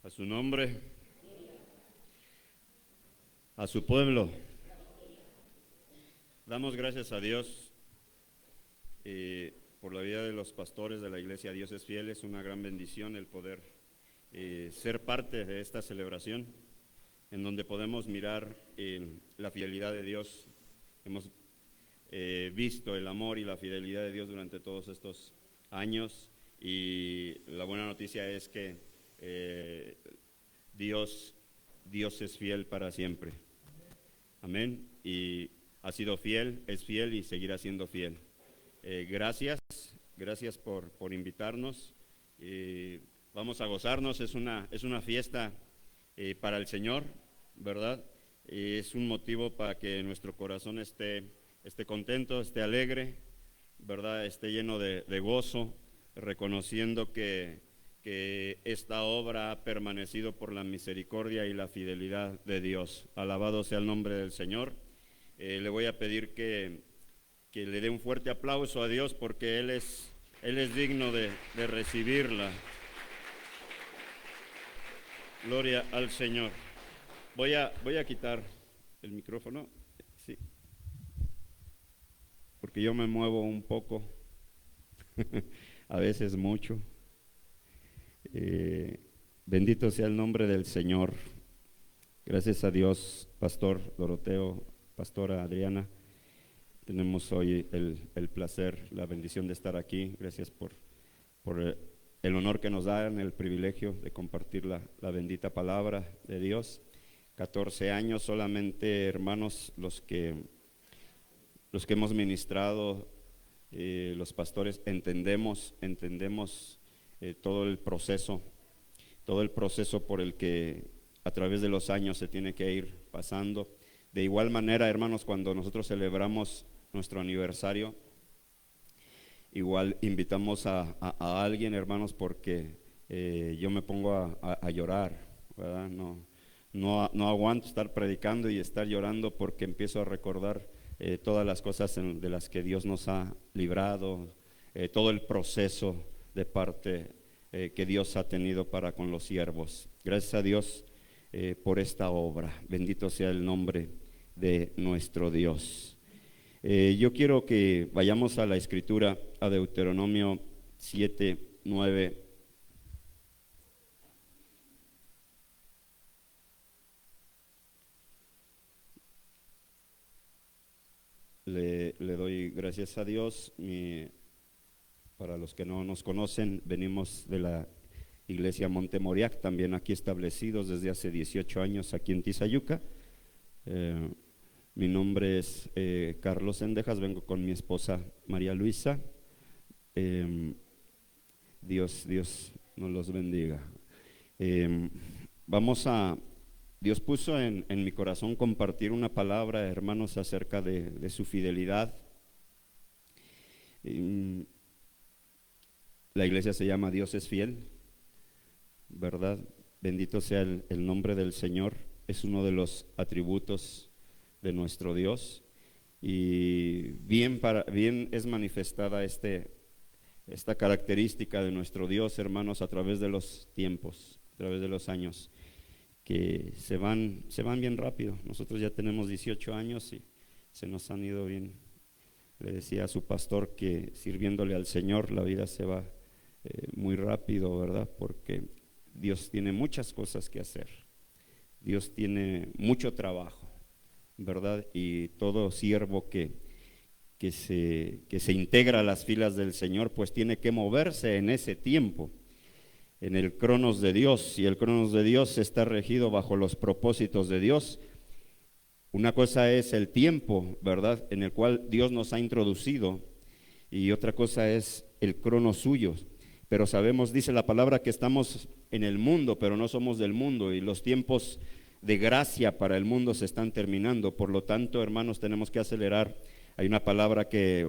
A su nombre, a su pueblo. Damos gracias a Dios por la vida de los pastores de la iglesia Dios es Fiel. Es una gran bendición el poder ser parte de esta celebración, en donde podemos mirar la fidelidad de Dios. Hemos visto el amor y la fidelidad de Dios durante todos estos años, y la buena noticia es que Dios es fiel para siempre. Amén. Y ha sido fiel, es fiel y seguirá siendo fiel. Gracias por invitarnos. Vamos a gozarnos, es una fiesta para el Señor, ¿verdad? Es un motivo para que nuestro corazón esté contento, esté alegre, ¿verdad? Esté lleno de gozo, reconociendo que esta obra ha permanecido por la misericordia y la fidelidad de Dios. Alabado sea el nombre del Señor. Le voy a pedir que le dé un fuerte aplauso a Dios, porque Él es digno de recibirla. Gloria al Señor. Voy a quitar el micrófono, sí, porque yo me muevo un poco, a veces mucho. Bendito sea el nombre del Señor. Gracias a Dios, Pastor Doroteo, Pastora Adriana. Tenemos hoy el placer, la bendición de estar aquí. Gracias por el honor que nos dan, el privilegio de compartir la bendita palabra de Dios. 14 años solamente, hermanos, los que hemos ministrado, los pastores, entendemos todo el proceso por el que a través de los años se tiene que ir pasando. De igual manera, hermanos, cuando nosotros celebramos nuestro aniversario, igual invitamos a alguien, hermanos, porque yo me pongo a llorar, ¿verdad? No aguanto estar predicando y estar llorando, porque empiezo a recordar todas las cosas de las que Dios nos ha librado, todo el proceso de parte que Dios ha tenido para con los siervos. Gracias a Dios por esta obra. Bendito sea el nombre de nuestro Dios. Yo quiero que vayamos a la escritura, a Deuteronomio 7:9. Le doy gracias a Dios. Para los que no nos conocen, venimos de la iglesia Monte Moriac, también aquí establecidos desde hace 18 años aquí en Tizayuca. Mi nombre es Carlos Sendejas, vengo con mi esposa María Luisa. Dios nos los bendiga. Dios puso en mi corazón compartir una palabra, hermanos, acerca de su fidelidad. La iglesia se llama Dios es Fiel, ¿verdad? Bendito sea el nombre del Señor. Es uno de los atributos de nuestro Dios, y bien es manifestada esta característica de nuestro Dios, hermanos, a través de los tiempos, a través de los años, que se van bien rápido. Nosotros ya tenemos 18 años y se nos han ido bien. Le decía a su pastor que sirviéndole al Señor la vida se va muy rápido, ¿verdad? Porque Dios tiene muchas cosas que hacer. Dios tiene mucho trabajo, ¿verdad? Y todo siervo que se integra a las filas del Señor, pues tiene que moverse en ese tiempo, en el cronos de Dios, y el cronos de Dios está regido bajo los propósitos de Dios. Una cosa es el tiempo, ¿verdad?, en el cual Dios nos ha introducido, y otra cosa es el crono suyo. Pero sabemos, dice la palabra, que estamos en el mundo, pero no somos del mundo, y los tiempos de gracia para el mundo se están terminando. Por lo tanto, hermanos, tenemos que acelerar. Hay una palabra que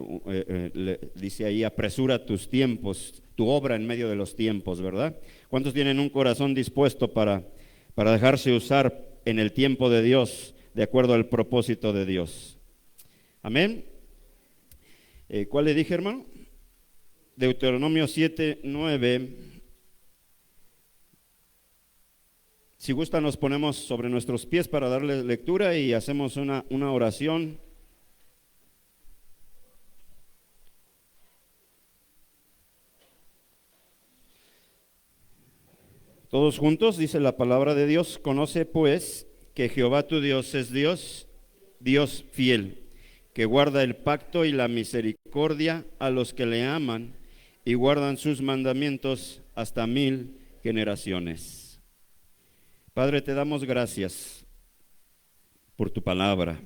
dice ahí: apresura tus tiempos, tu obra en medio de los tiempos, ¿verdad? ¿Cuántos tienen un corazón dispuesto para dejarse usar en el tiempo de Dios, de acuerdo al propósito de Dios? Amén. ¿Cuál le dije, hermano? Deuteronomio 7:9. Si gusta, nos ponemos sobre nuestros pies para darle lectura y hacemos una oración. Todos juntos, dice la palabra de Dios: conoce pues que Jehová tu Dios es Dios, Dios fiel, que guarda el pacto y la misericordia a los que le aman y guardan sus mandamientos hasta 1000 generaciones. Padre, te damos gracias por tu palabra.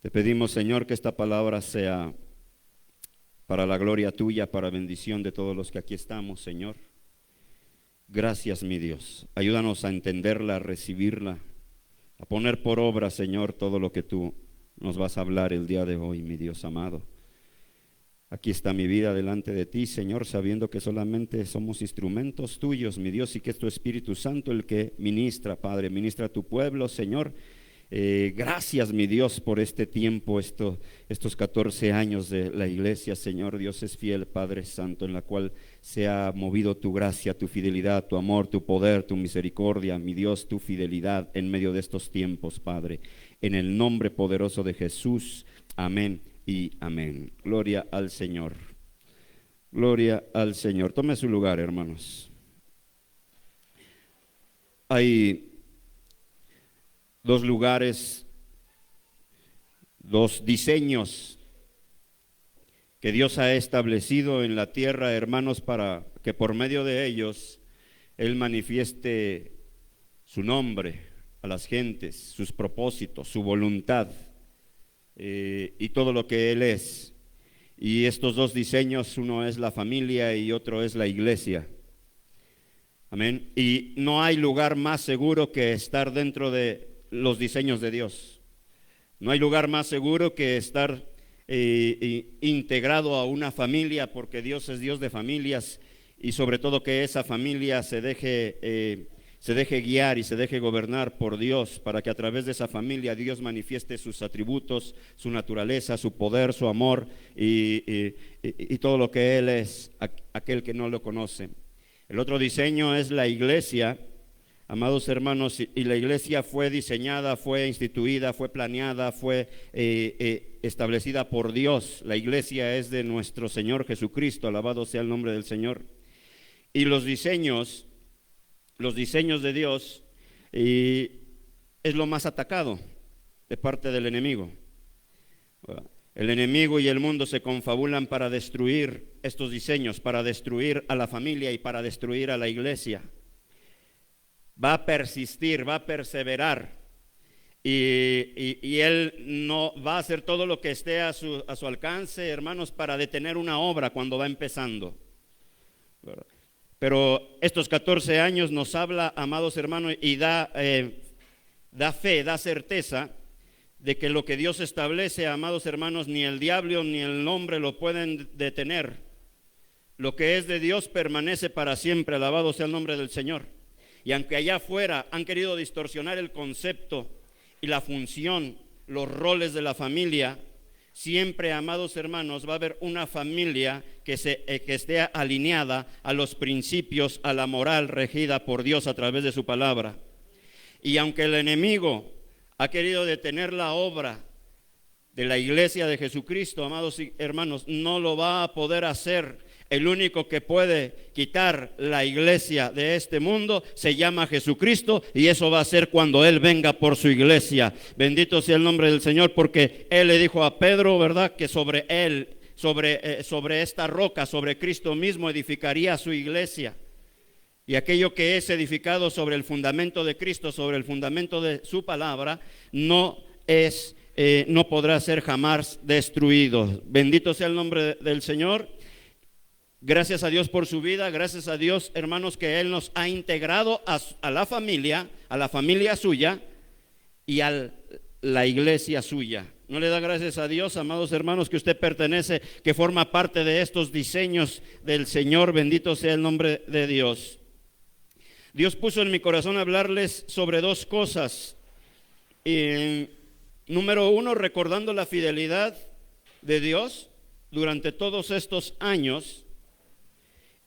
Te pedimos, Señor, que esta palabra sea para la gloria tuya, para bendición de todos los que aquí estamos, Señor. Gracias, mi Dios. Ayúdanos a entenderla, a recibirla, a poner por obra, Señor, todo lo que tú nos vas a hablar el día de hoy, mi Dios amado. Aquí está mi vida delante de ti, Señor, sabiendo que solamente somos instrumentos tuyos, mi Dios, y que es tu Espíritu Santo el que ministra, Padre, ministra a tu pueblo, Señor. Gracias, mi Dios, por este tiempo, estos 14 años de la iglesia, Señor. Dios es fiel, Padre Santo, en la cual se ha movido tu gracia, tu fidelidad, tu amor, tu poder, tu misericordia, mi Dios, tu fidelidad en medio de estos tiempos, Padre. En el nombre poderoso de Jesús, amén y amén. Gloria al Señor. Gloria al Señor. Tome su lugar, hermanos. Hay dos lugares, dos diseños que Dios ha establecido en la tierra, hermanos, para que por medio de ellos Él manifieste su nombre a las gentes, sus propósitos, su voluntad y todo lo que Él es. Y estos dos diseños, uno es la familia y otro es la iglesia. Amén. Y no hay lugar más seguro que estar dentro de los diseños de Dios. No hay lugar más seguro que estar integrado a una familia, porque Dios es Dios de familias, y sobre todo que esa familia se deje guiar y se deje gobernar por Dios, para que a través de esa familia Dios manifieste sus atributos, su naturaleza, su poder, su amor y todo lo que Él es, aquel que no lo conoce. El otro diseño es la iglesia, amados hermanos, y la iglesia fue diseñada, fue instituida, fue planeada, fue establecida por Dios. La iglesia es de nuestro Señor Jesucristo, alabado sea el nombre del Señor. Y los diseños de Dios es lo más atacado de parte del enemigo. El enemigo y el mundo se confabulan para destruir estos diseños, para destruir a la familia y para destruir a la iglesia. Va a persistir, va a perseverar y él no va a hacer todo lo que esté a su alcance, hermanos, para detener una obra cuando va empezando. Pero estos 14 años nos habla, amados hermanos, y da fe, da certeza de que lo que Dios establece, amados hermanos, ni el diablo ni el hombre lo pueden detener. Lo que es de Dios permanece para siempre, alabado sea el nombre del Señor. Y aunque allá afuera han querido distorsionar el concepto y la función, los roles de la familia, siempre, amados hermanos, va a haber una familia que esté alineada a los principios, a la moral regida por Dios a través de su palabra. Y aunque el enemigo ha querido detener la obra de la iglesia de Jesucristo, amados hermanos, no lo va a poder hacer. El único que puede quitar la iglesia de este mundo se llama Jesucristo, y eso va a ser cuando Él venga por su iglesia. Bendito sea el nombre del Señor, porque Él le dijo a Pedro, ¿verdad?, que sobre Él, sobre esta roca, sobre Cristo mismo, edificaría su iglesia. Y aquello que es edificado sobre el fundamento de Cristo, sobre el fundamento de su palabra, no podrá ser jamás destruido. Bendito sea el nombre del Señor. Gracias a Dios por su vida, gracias a Dios, hermanos, que Él nos ha integrado a la familia suya y a la iglesia suya. ¿No le da gracias a Dios, amados hermanos, que usted pertenece, que forma parte de estos diseños del Señor? Bendito sea el nombre de Dios. Dios puso en mi corazón hablarles sobre dos cosas. Número uno, recordando la fidelidad de Dios durante todos estos años.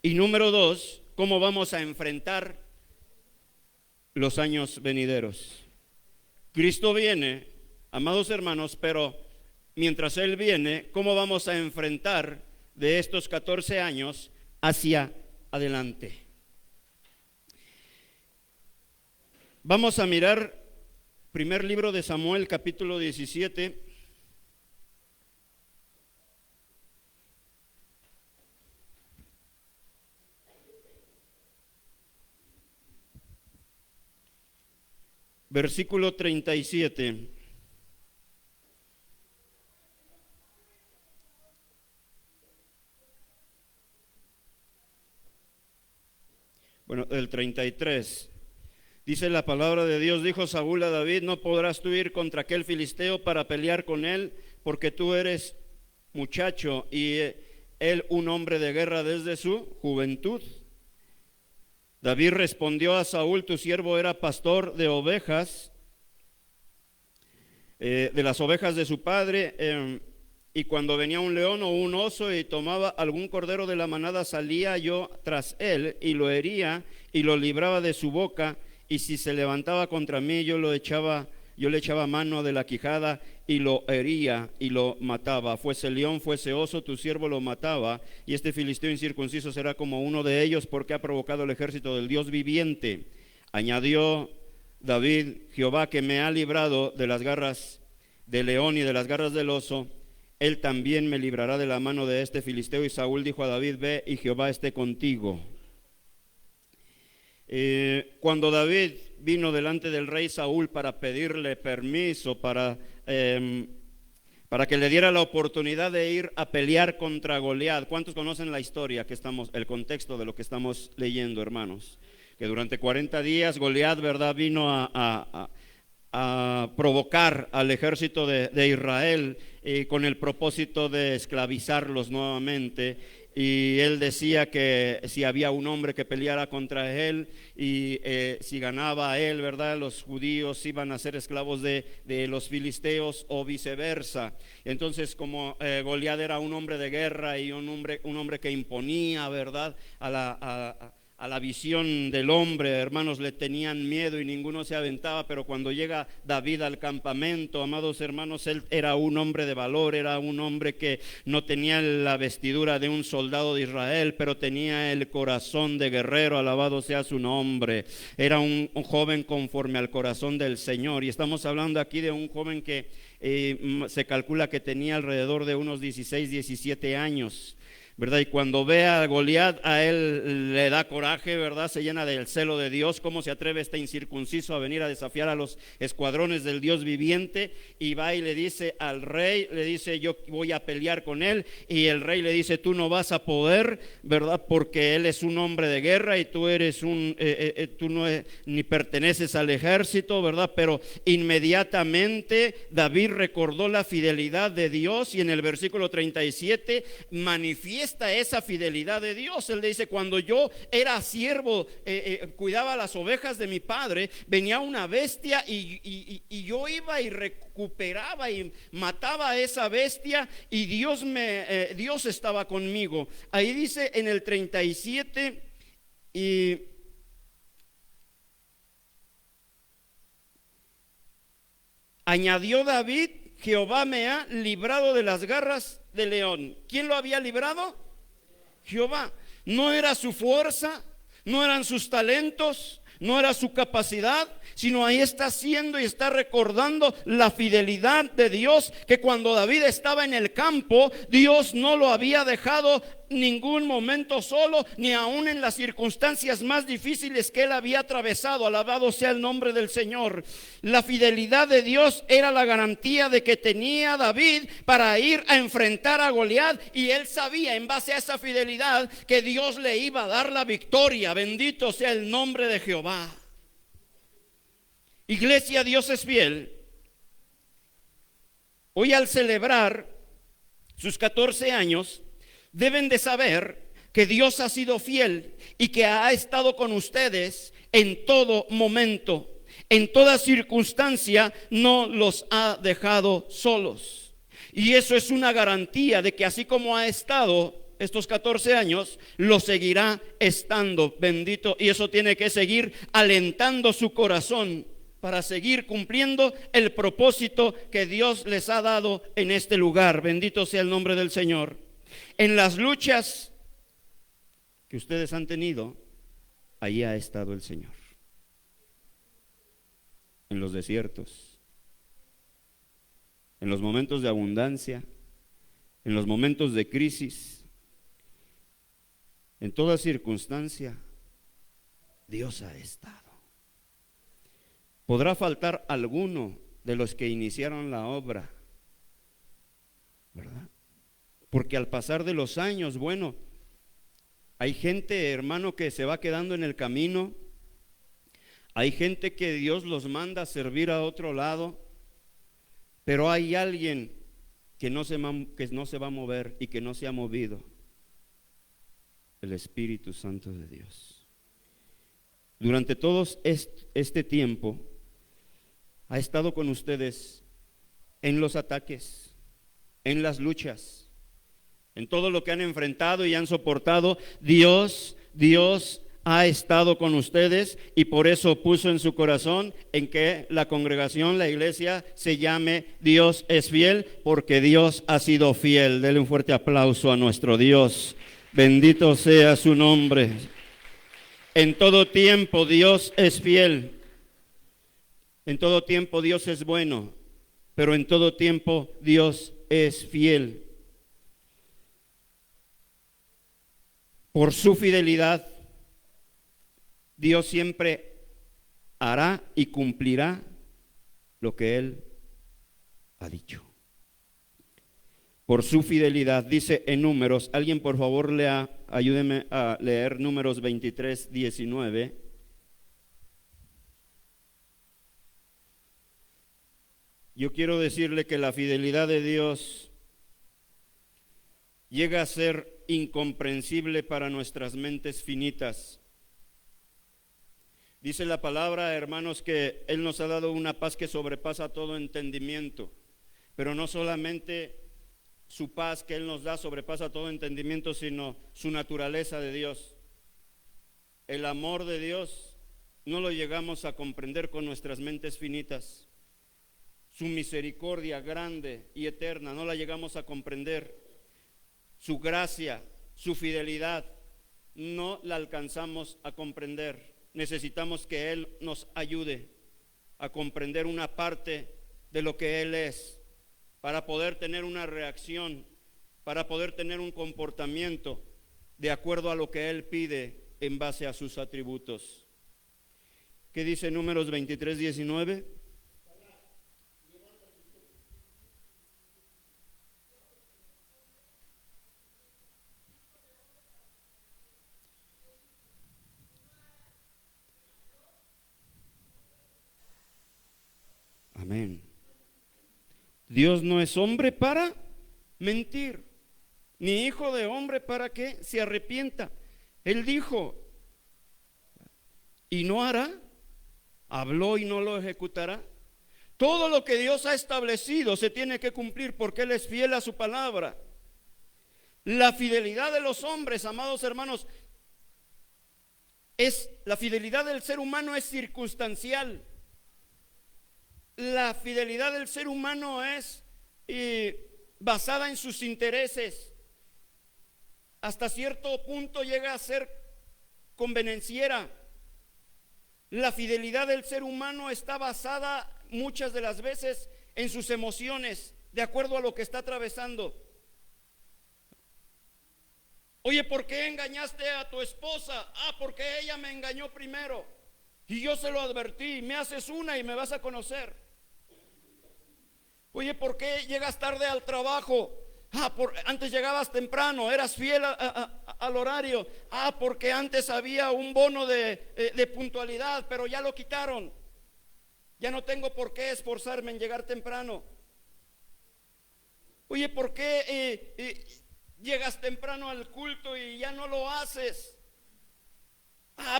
Y número dos, cómo vamos a enfrentar los años venideros. Cristo viene, amados hermanos, pero mientras Él viene, ¿cómo vamos a enfrentar de estos 14 años hacia adelante? Vamos a mirar primer libro de Samuel, capítulo 17. Versículo 37. Bueno, el 33. Dice la palabra de Dios: dijo Saúl a David: no podrás tú ir contra aquel filisteo para pelear con él, porque tú eres muchacho y él un hombre de guerra desde su juventud. David respondió a Saúl: tu siervo era pastor de ovejas, de las ovejas de su padre, y cuando venía un león o un oso y tomaba algún cordero de la manada, salía yo tras él y lo hería y lo libraba de su boca, y si se levantaba contra mí, yo le echaba mano de la quijada y lo hería y lo mataba. Fuese león, fuese oso, tu siervo lo mataba, y este filisteo incircunciso será como uno de ellos, porque ha provocado el ejército del Dios viviente. Añadió David: Jehová, que me ha librado de las garras del león y de las garras del oso, él también me librará de la mano de este filisteo. Y Saúl dijo a David: ve, y Jehová esté contigo. Cuando David vino delante del rey Saúl para pedirle permiso para que le diera la oportunidad de ir a pelear contra Goliat. ¿Cuántos conocen la historia el contexto de lo que estamos leyendo, hermanos? Que durante 40 días Goliat, ¿verdad?, vino a provocar al ejército de Israel con el propósito de esclavizarlos nuevamente. Y él decía que si había un hombre que peleara contra él y si ganaba él, ¿verdad?, los judíos iban a ser esclavos de los filisteos o viceversa. Entonces, como Goliat era un hombre de guerra y un hombre que imponía, ¿verdad?, a la visión del hombre, hermanos, le tenían miedo y ninguno se aventaba. Pero cuando llega David al campamento, amados hermanos, él era un hombre de valor, era un hombre que no tenía la vestidura de un soldado de Israel, pero tenía el corazón de guerrero, alabado sea su nombre. Era un joven conforme al corazón del Señor, y estamos hablando aquí de un joven que se calcula que tenía alrededor de unos 16, 17 años. ¿Verdad? Y cuando ve a Goliat, a él le da coraje, ¿verdad? Se llena del celo de Dios. ¿Cómo se atreve este incircunciso a venir a desafiar a los escuadrones del Dios viviente? Y va y le dice al rey, le dice: yo voy a pelear con él. Y el rey le dice: tú no vas a poder, ¿verdad? Porque él es un hombre de guerra y tú eres tú no ni perteneces al ejército, ¿verdad? Pero inmediatamente David recordó la fidelidad de Dios, y en el versículo 37 manifiesta esa fidelidad de Dios. Él dice: cuando yo era siervo, cuidaba las ovejas de mi padre, venía una bestia y yo iba y recuperaba y mataba a esa bestia, y Dios estaba conmigo. Ahí dice en el 37, y añadió David: Jehová me ha librado de las garras del león. ¿Quién lo había librado? Jehová. No era su fuerza, no eran sus talentos, no era su capacidad, sino ahí está haciendo y está recordando la fidelidad de Dios, que cuando David estaba en el campo, Dios no lo había dejado ningún momento solo, ni aún en las circunstancias más difíciles que él había atravesado. Alabado sea el nombre del Señor. La fidelidad de Dios era la garantía de que tenía David para ir a enfrentar a Goliat, y él sabía, en base a esa fidelidad, que Dios le iba a dar la victoria. Bendito sea el nombre de Jehová. Iglesia, Dios es fiel. Hoy, al celebrar sus 14 años, deben de saber que Dios ha sido fiel y que ha estado con ustedes en todo momento, en toda circunstancia. No los ha dejado solos. Y eso es una garantía de que así como ha estado estos 14 años, lo seguirá estando, bendito. Y eso tiene que seguir alentando su corazón para seguir cumpliendo el propósito que Dios les ha dado en este lugar. Bendito sea el nombre del Señor. En las luchas que ustedes han tenido, ahí ha estado el Señor. En los desiertos, en los momentos de abundancia, en los momentos de crisis, en toda circunstancia, Dios ha estado. Podrá faltar alguno de los que iniciaron la obra, ¿verdad? Porque al pasar de los años, bueno, hay gente, hermano, que se va quedando en el camino. Hay gente que Dios los manda a servir a otro lado, pero hay alguien que no se va a mover y que no se ha movido: el Espíritu Santo de Dios. Durante todo este tiempo ha estado con ustedes en los ataques, en las luchas, en todo lo que han enfrentado y han soportado. Dios ha estado con ustedes, y por eso puso en su corazón en que la congregación, la iglesia, se llame Dios es fiel, porque Dios ha sido fiel. Denle un fuerte aplauso a nuestro Dios. Bendito sea su nombre. En todo tiempo Dios es fiel. En todo tiempo Dios es bueno, pero en todo tiempo Dios es fiel. Por su fidelidad, Dios siempre hará y cumplirá lo que Él ha dicho. Por su fidelidad, dice en Números, alguien por favor ayúdeme a leer Números 23, 19. Yo quiero decirle que la fidelidad de Dios llega a ser incomprensible para nuestras mentes finitas. Dice la palabra, hermanos, que Él nos ha dado una paz que sobrepasa todo entendimiento, pero no solamente su paz que Él nos da sobrepasa todo entendimiento, sino su naturaleza de Dios. El amor de Dios no lo llegamos a comprender con nuestras mentes finitas. Su misericordia grande y eterna no la llegamos a comprender. Su gracia, su fidelidad, no la alcanzamos a comprender. Necesitamos que Él nos ayude a comprender una parte de lo que Él es, para poder tener una reacción, para poder tener un comportamiento de acuerdo a lo que Él pide en base a sus atributos. ¿Qué dice Números 23, 19? Amén. Dios no es hombre para mentir, ni hijo de hombre para que se arrepienta. Él dijo y no hará, habló y no lo ejecutará. Todo lo que Dios ha establecido se tiene que cumplir, porque Él es fiel a su palabra. La fidelidad de los hombres, amados hermanos, la fidelidad del ser humano es circunstancial. La fidelidad del ser humano es basada en sus intereses. Hasta cierto punto llega a ser convenenciera. La fidelidad del ser humano está basada muchas de las veces en sus emociones, de acuerdo a lo que está atravesando. Oye, ¿por qué engañaste a tu esposa? Porque ella me engañó primero y yo se lo advertí. Me haces una y me vas a conocer. Oye, ¿por qué llegas tarde al trabajo? Antes llegabas temprano, eras fiel al horario. Porque antes había un bono de puntualidad, pero ya lo quitaron. Ya no tengo por qué esforzarme en llegar temprano. Oye, ¿por qué llegas temprano al culto y ya no lo haces?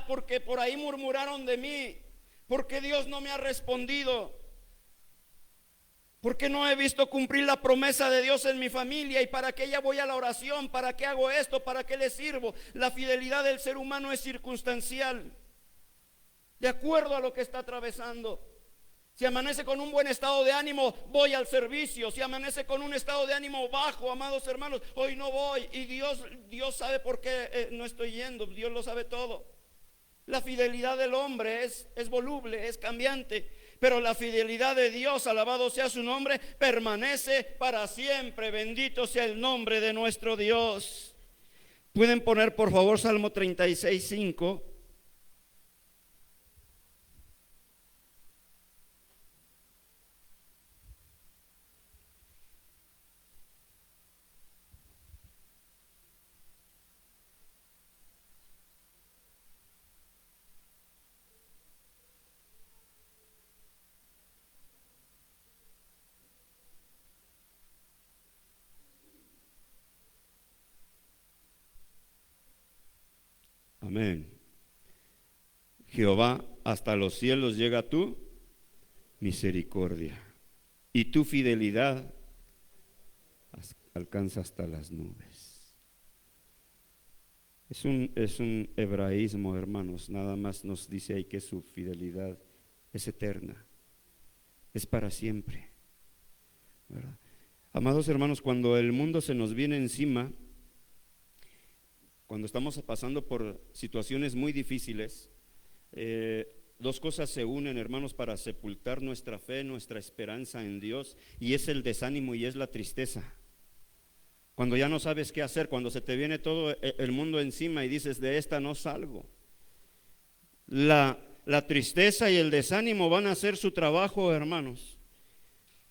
Porque por ahí murmuraron de mí, porque Dios no me ha respondido. ¿Por qué no he visto cumplir la promesa de Dios en mi familia? ¿Y para qué ya voy a la oración? ¿Para qué hago esto? ¿Para qué le sirvo? La fidelidad del ser humano es circunstancial, de acuerdo a lo que está atravesando. Si amanece con un buen estado de ánimo, voy al servicio. Si amanece con un estado de ánimo bajo, amados hermanos, hoy no voy. Y Dios sabe por qué no estoy yendo. Dios lo sabe todo. La fidelidad del hombre es voluble, es cambiante, pero la fidelidad de Dios, alabado sea su nombre, permanece para siempre. Bendito sea el nombre de nuestro Dios. Pueden poner por favor Salmo 36:5. Amén. Jehová, hasta los cielos llega tu misericordia, y tu fidelidad alcanza hasta las nubes. Es un hebraísmo, hermanos. Nada más nos dice ahí que su fidelidad es eterna, es para siempre, ¿verdad? Amados hermanos, cuando el mundo se nos viene encima, cuando estamos pasando por situaciones muy difíciles, dos cosas se unen, hermanos, para sepultar nuestra fe, nuestra esperanza en Dios, y es el desánimo y es la tristeza. Cuando ya no sabes qué hacer, cuando se te viene todo el mundo encima y dices, de esta no salgo. La tristeza y el desánimo van a hacer su trabajo, hermanos,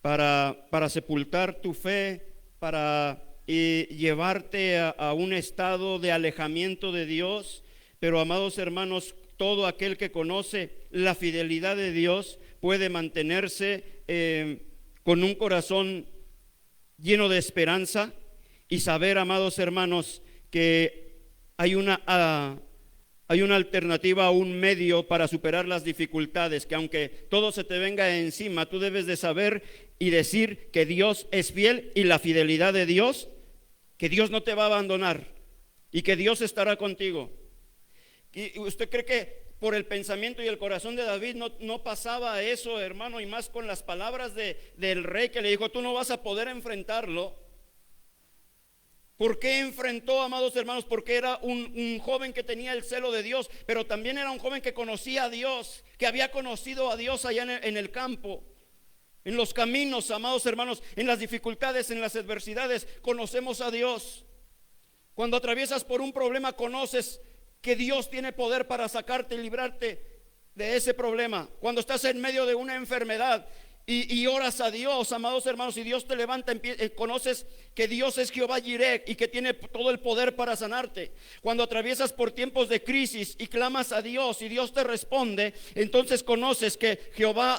para sepultar tu fe, para llevarte a un estado de alejamiento de Dios. Pero, amados hermanos, todo aquel que conoce la fidelidad de Dios puede mantenerse con un corazón lleno de esperanza y saber, amados hermanos, que hay una alternativa, un medio para superar las dificultades, que aunque todo se te venga encima, tú debes de saber y decir que Dios es fiel, y la fidelidad de Dios, que Dios no te va a abandonar y que Dios estará contigo. ¿Y usted cree que por el pensamiento y el corazón de David no pasaba eso, hermano? Y más con las palabras del rey que le dijo, tú no vas a poder enfrentarlo. ¿Por qué enfrentó, amados hermanos? Porque era un joven que tenía el celo de Dios, pero también era un joven que conocía a Dios, que había conocido a Dios allá en el campo. En los caminos, amados hermanos, en las dificultades, en las adversidades, conocemos a Dios. Cuando atraviesas por un problema, conoces que Dios tiene poder para sacarte y librarte de ese problema. Cuando estás en medio de una enfermedad y oras a Dios, amados hermanos, y Dios te levanta, conoces que Dios es Jehová Jireh y que tiene todo el poder para sanarte. Cuando atraviesas por tiempos de crisis y clamas a Dios y Dios te responde, entonces conoces que Jehová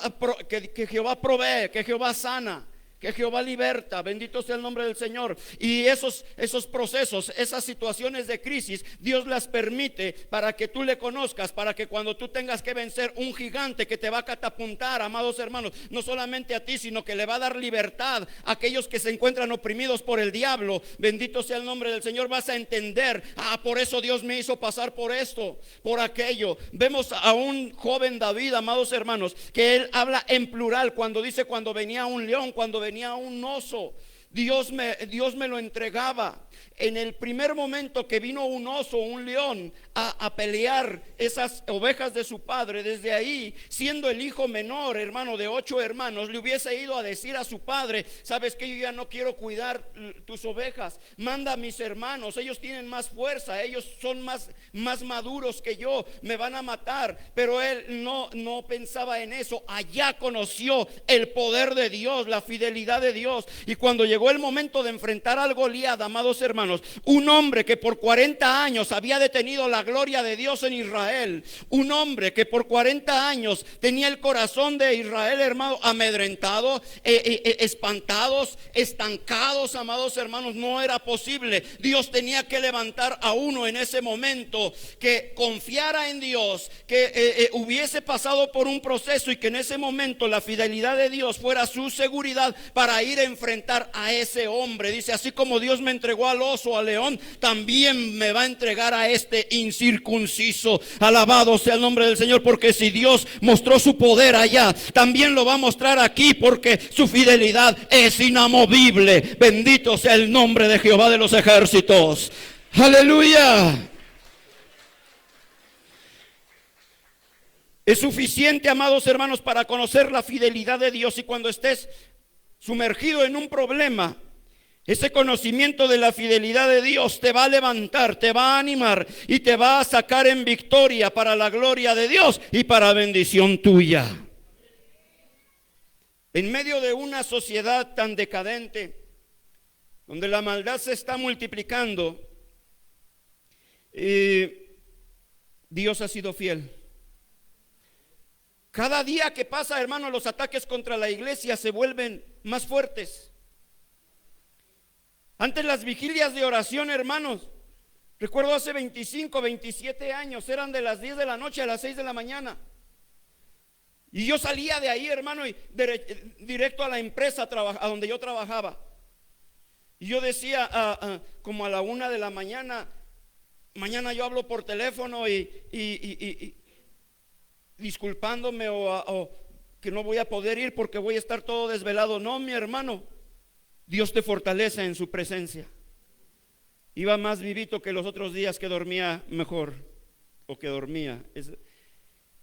provee, que Jehová sana, que Jehová liberta. Bendito sea el nombre del Señor. Y esos procesos, esas situaciones de crisis, Dios las permite para que tú le conozcas, para que cuando tú tengas que vencer un gigante que te va a catapultar, amados hermanos, no solamente a ti, sino que le va a dar libertad a aquellos que se encuentran oprimidos por el diablo. Bendito sea el nombre del Señor. Vas a entender, por eso Dios me hizo pasar por esto, por aquello. Vemos a un joven David, amados hermanos, que él habla en plural cuando dice, cuando venía un león, cuando venía un oso, Dios me lo entregaba. En el primer momento que vino un oso, un león a pelear esas ovejas de su padre, desde ahí, siendo el hijo menor, hermano, de 8 hermanos, le hubiese ido a decir a su padre, sabes que yo ya no quiero cuidar tus ovejas, manda a mis hermanos, ellos tienen más fuerza, ellos son más maduros que yo, me van a matar. Pero él no pensaba en eso. Allá conoció el poder de Dios, la fidelidad de Dios, y cuando llegó llegó el momento de enfrentar al Goliat, amados hermanos, un hombre que por 40 años había detenido la gloria de Dios en Israel, un hombre que por 40 años tenía el corazón de Israel, hermano, amedrentado, espantados, estancados, amados hermanos, no era posible. Dios tenía que levantar a uno en ese momento que confiara en Dios, que hubiese pasado por un proceso y que en ese momento la fidelidad de Dios fuera su seguridad para ir a enfrentar a ese hombre. Dice, así como Dios me entregó al oso, al león, también me va a entregar a este incircunciso. Alabado sea el nombre del Señor, porque si Dios mostró su poder allá, también lo va a mostrar aquí, porque su fidelidad es inamovible. Bendito sea el nombre de Jehová de los ejércitos. Aleluya. Es suficiente, amados hermanos, para conocer la fidelidad de Dios. Y cuando estés sumergido en un problema, ese conocimiento de la fidelidad de Dios te va a levantar, te va a animar y te va a sacar en victoria para la gloria de Dios y para bendición tuya. En medio de una sociedad tan decadente, donde la maldad se está multiplicando, Dios ha sido fiel. Cada día que pasa, hermano, los ataques contra la iglesia se vuelven más fuertes. Antes las vigilias de oración, hermanos, recuerdo hace 25, 27 años, eran de las 10 de la noche a las 6 de la mañana. Y yo salía de ahí, hermano, y directo a la empresa a donde yo trabajaba. Y yo decía, como a la 1 de la mañana, mañana yo hablo por teléfono y disculpándome o que no voy a poder ir porque voy a estar todo desvelado. No, mi hermano, Dios te fortalece en su presencia. Iba más vivito que los otros días que dormía mejor o que dormía.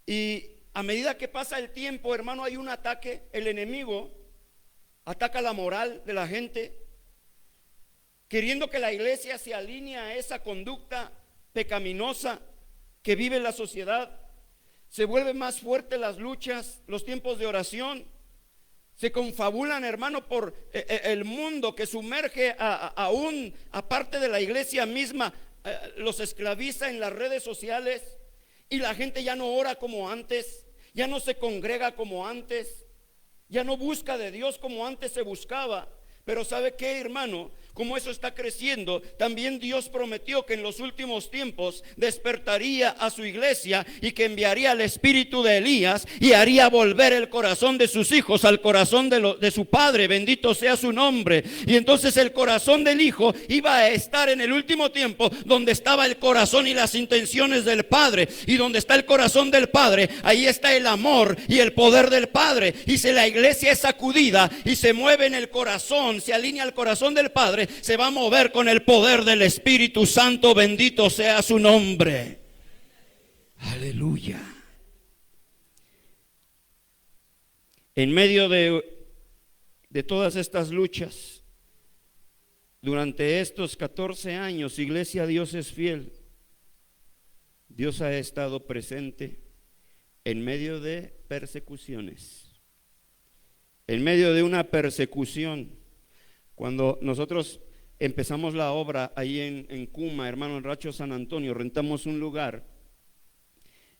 Y a medida que pasa el tiempo, hermano, hay un ataque. El enemigo ataca la moral de la gente, queriendo que la iglesia se alinee a esa conducta pecaminosa que vive la sociedad. Se vuelven más fuertes las luchas, los tiempos de oración. Se confabulan, hermano, por el mundo que sumerge aún, aparte de la iglesia misma, los esclaviza en las redes sociales. Y la gente ya no ora como antes, ya no se congrega como antes, ya no busca de Dios como antes se buscaba. Pero ¿sabe qué, hermano? Como eso está creciendo, también Dios prometió que en los últimos tiempos despertaría a su iglesia y que enviaría el espíritu de Elías y haría volver el corazón de sus hijos al corazón de su padre. Bendito sea su nombre. Y entonces el corazón del hijo iba a estar en el último tiempo donde estaba el corazón y las intenciones del padre. Y donde está el corazón del padre, ahí está el amor y el poder del padre. Y si la iglesia es sacudida y se mueve en el corazón, se alinea al corazón del padre, se va a mover con el poder del Espíritu Santo. Bendito sea su nombre. Aleluya. En medio de todas estas luchas, durante estos 14 años, iglesia, Dios es fiel. Dios ha estado presente en medio de persecuciones. En medio de una persecución. Cuando nosotros empezamos la obra ahí en Cuma, hermano, en Rancho San Antonio, rentamos un lugar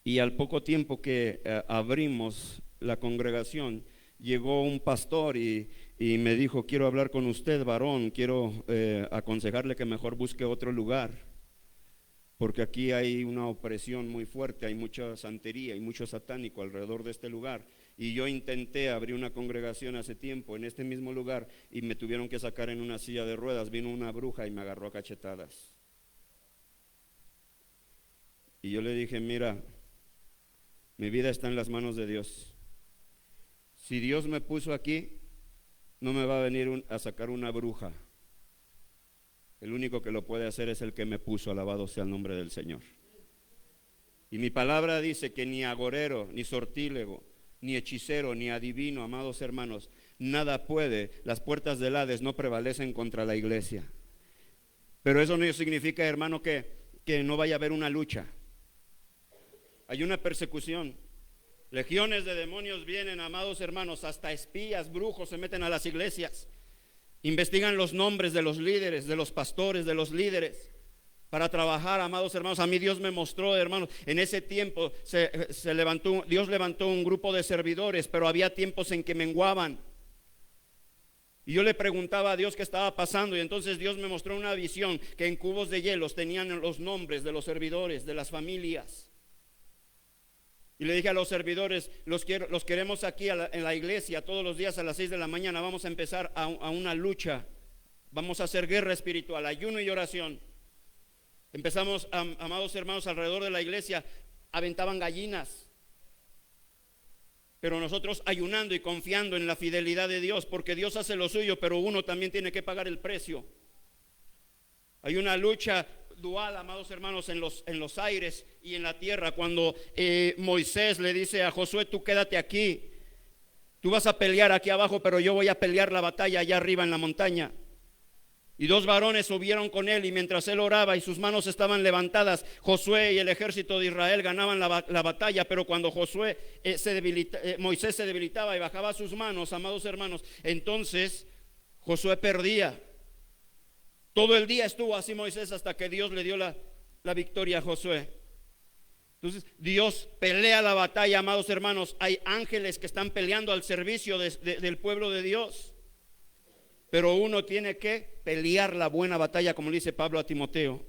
y al poco tiempo que abrimos la congregación, llegó un pastor y me dijo: quiero hablar con usted, varón, quiero aconsejarle que mejor busque otro lugar, porque aquí hay una opresión muy fuerte, hay mucha santería y mucho satánico alrededor de este lugar. Y yo intenté abrir una congregación hace tiempo en este mismo lugar y me tuvieron que sacar en una silla de ruedas. Vino una bruja y me agarró a cachetadas. Y yo le dije: mira, mi vida está en las manos de Dios. Si Dios me puso aquí, no me va a venir a sacar una bruja. El único que lo puede hacer es el que me puso. Alabado sea el nombre del Señor. Y mi palabra dice que ni agorero, ni sortílego, ni hechicero, ni adivino, amados hermanos, nada puede. Las puertas del Hades no prevalecen contra la iglesia. Pero eso no significa, hermano, que no vaya a haber una lucha. Hay una persecución. Legiones de demonios vienen, amados hermanos, hasta espías, brujos se meten a las iglesias. Investigan los nombres de los líderes, de los pastores, de los líderes, para trabajar, amados hermanos. A mí Dios me mostró, hermanos, en ese tiempo Dios levantó un grupo de servidores, pero había tiempos en que menguaban. Y yo le preguntaba a Dios qué estaba pasando, y entonces Dios me mostró una visión que en cubos de hielos tenían los nombres de los servidores, de las familias. Y le dije a los servidores, los queremos aquí en la iglesia todos los días a las 6 de la mañana. Vamos a empezar a una lucha, vamos a hacer guerra espiritual, ayuno y oración. Empezamos, amados hermanos, alrededor de la iglesia aventaban gallinas, pero nosotros ayunando y confiando en la fidelidad de Dios, porque Dios hace lo suyo, pero uno también tiene que pagar el precio. Hay una lucha dual, amados hermanos, en los aires y en la tierra. Cuando Moisés le dice a Josué, tú quédate aquí, tú vas a pelear aquí abajo, pero yo voy a pelear la batalla allá arriba en la montaña. Y dos varones subieron con él, y mientras él oraba y sus manos estaban levantadas, Josué y el ejército de Israel ganaban la batalla. Pero cuando Moisés se debilitaba y bajaba sus manos, amados hermanos, entonces Josué perdía. Todo el día estuvo así Moisés hasta que Dios le dio la victoria a Josué. Entonces Dios pelea la batalla, amados hermanos. Hay ángeles que están peleando al servicio del pueblo de Dios. Pero uno tiene que pelear la buena batalla, como le dice Pablo a Timoteo.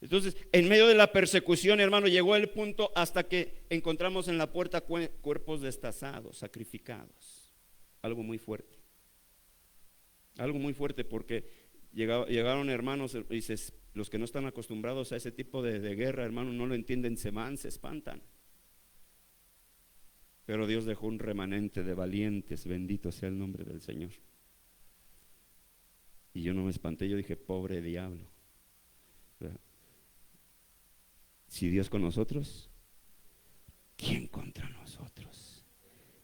Entonces, en medio de la persecución, hermano, llegó el punto hasta que encontramos en la puerta cuerpos destazados, sacrificados. Algo muy fuerte. Algo muy fuerte, porque llegaron hermanos, y los que no están acostumbrados a ese tipo de guerra, hermano, no lo entienden, se espantan. Pero Dios dejó un remanente de valientes, bendito sea el nombre del Señor. Y yo no me espanté, yo dije, pobre diablo. Si Dios con nosotros, ¿quién contra nosotros?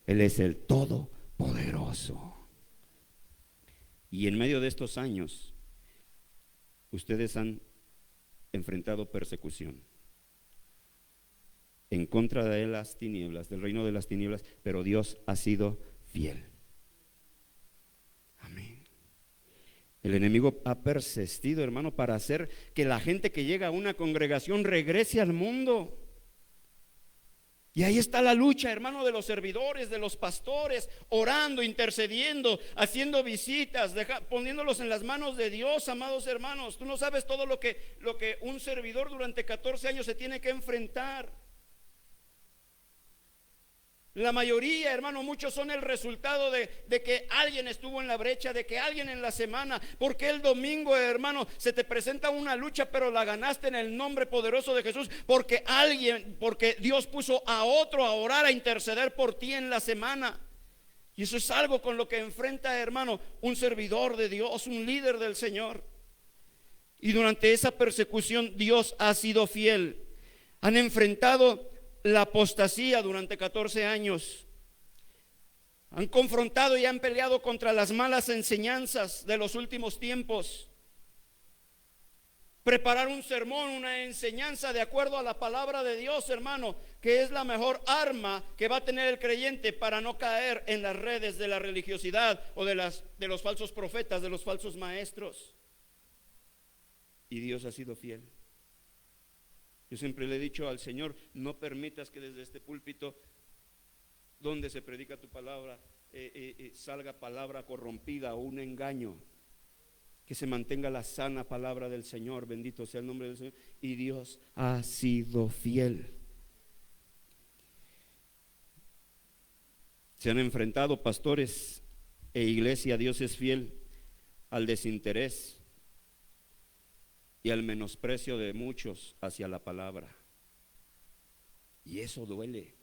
Él es el Todopoderoso. Y en medio de estos años, ustedes han enfrentado persecución en contra de las tinieblas, del reino de las tinieblas, pero Dios ha sido fiel. Amén. El enemigo ha persistido, hermano, para hacer que la gente que llega a una congregación regrese al mundo. Y ahí está la lucha, hermano, de los servidores, de los pastores, orando, intercediendo, haciendo visitas, poniéndolos en las manos de Dios, amados hermanos. Tú no sabes todo lo que un servidor durante 14 años se tiene que enfrentar. La mayoría, hermano, muchos son el resultado de que alguien estuvo en la brecha, de que alguien en la semana, porque el domingo, hermano, se te presenta una lucha, pero la ganaste en el nombre poderoso de Jesús, porque Dios puso a otro a orar, a interceder por ti en la semana. Y eso es algo con lo que enfrenta, hermano, un servidor de Dios, un líder del Señor. Y durante esa persecución Dios ha sido fiel. Han enfrentado la apostasía durante 14 años. Han confrontado y han peleado contra las malas enseñanzas de los últimos tiempos. Preparar un sermón, una enseñanza de acuerdo a la palabra de Dios, hermano, que es la mejor arma que va a tener el creyente para no caer en las redes de la religiosidad o de los falsos profetas, de los falsos maestros. Y Dios ha sido fiel. Yo siempre le he dicho al Señor, no permitas que desde este púlpito donde se predica tu palabra salga palabra corrompida o un engaño. Que se mantenga la sana palabra del Señor, bendito sea el nombre del Señor. Y Dios ha sido fiel. Se han enfrentado pastores e iglesia, Dios es fiel al desinterés y al menosprecio de muchos hacia la palabra. Y eso duele.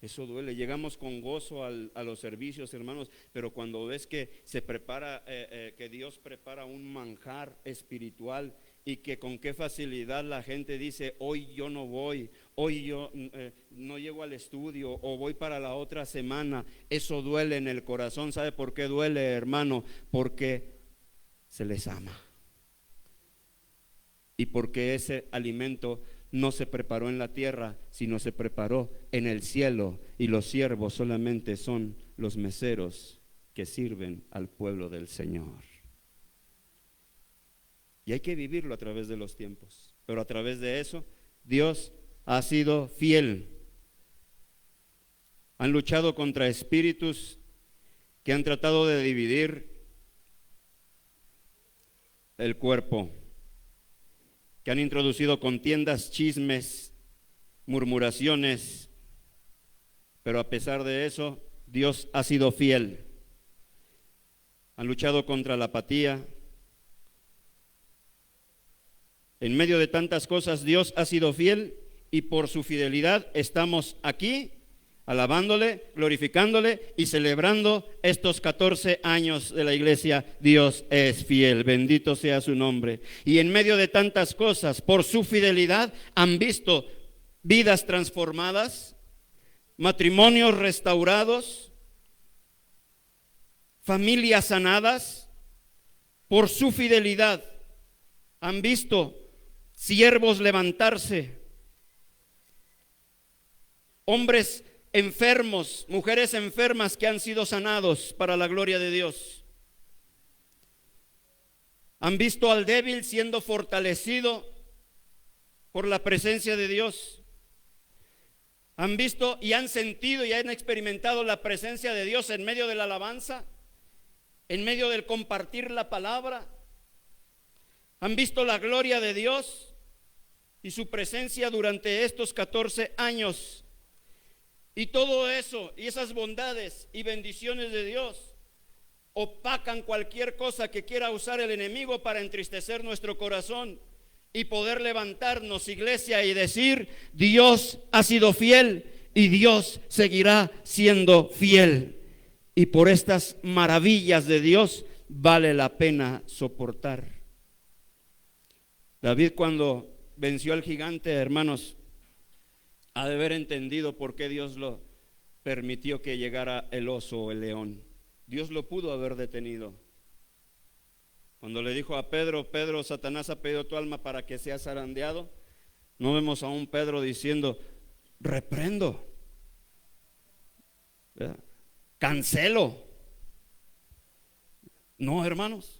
Eso duele. Llegamos con gozo a los servicios, hermanos, pero cuando ves que se prepara, que Dios prepara un manjar espiritual y que con qué facilidad la gente dice, hoy yo no voy, hoy yo no llego al estudio o voy para la otra semana, eso duele en el corazón. ¿Sabe por qué duele, hermano? Porque se les ama. Y porque ese alimento no se preparó en la tierra, sino se preparó en el cielo, y los siervos solamente son los meseros que sirven al pueblo del Señor. Y hay que vivirlo a través de los tiempos. Pero a través de eso, Dios ha sido fiel. Han luchado contra espíritus que han tratado de dividir el cuerpo, que han introducido contiendas, chismes, murmuraciones, pero a pesar de eso, Dios ha sido fiel. Han luchado contra la apatía. En medio de tantas cosas, Dios ha sido fiel y por su fidelidad estamos aquí, alabándole, glorificándole y celebrando estos 14 años de la iglesia. Dios es fiel, bendito sea su nombre. Y en medio de tantas cosas, por su fidelidad, han visto vidas transformadas, matrimonios restaurados, familias sanadas. Por su fidelidad han visto siervos levantarse, hombres enfermos, mujeres enfermas que han sido sanados para la gloria de Dios. Han visto al débil siendo fortalecido por la presencia de Dios. Han visto y han sentido y han experimentado la presencia de Dios en medio de la alabanza, en medio del compartir la palabra. Han visto la gloria de Dios y su presencia durante estos 14 años. Y todo eso y esas bondades y bendiciones de Dios opacan cualquier cosa que quiera usar el enemigo para entristecer nuestro corazón y poder levantarnos, iglesia, y decir: Dios ha sido fiel y Dios seguirá siendo fiel. Y por estas maravillas de Dios vale la pena soportar. David, cuando venció al gigante, hermanos, ha de haber entendido por qué Dios lo permitió que llegara el oso o el león. Dios lo pudo haber detenido. Cuando le dijo a Pedro: Pedro, Satanás ha pedido tu alma para que seas zarandeado, no vemos a un Pedro diciendo: reprendo, cancelo. No, hermanos.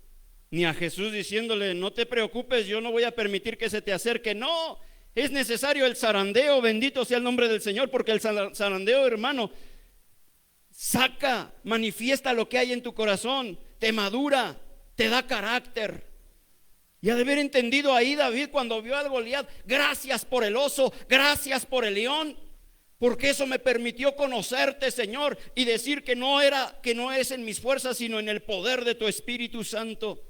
Ni a Jesús diciéndole: no te preocupes, yo no voy a permitir que se te acerque. No, es necesario el zarandeo, bendito sea el nombre del Señor, porque el zarandeo, hermano, saca, manifiesta lo que hay en tu corazón, te madura, te da carácter. Y ha de haber entendido ahí David cuando vio al Goliat: gracias por el oso, gracias por el león, porque eso me permitió conocerte, Señor, y decir que no es en mis fuerzas, sino en el poder de tu Espíritu Santo.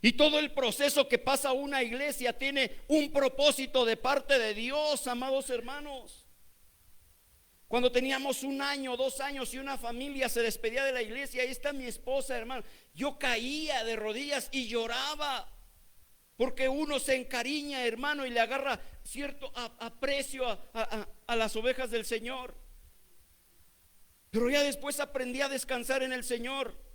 Y todo el proceso que pasa una iglesia tiene un propósito de parte de Dios, amados hermanos. Cuando teníamos 1 año, 2 años y una familia se despedía de la iglesia, ahí está mi esposa, hermano, yo caía de rodillas y lloraba, porque uno se encariña, hermano, y le agarra cierto aprecio a las ovejas del Señor. Pero ya después aprendí a descansar en el Señor.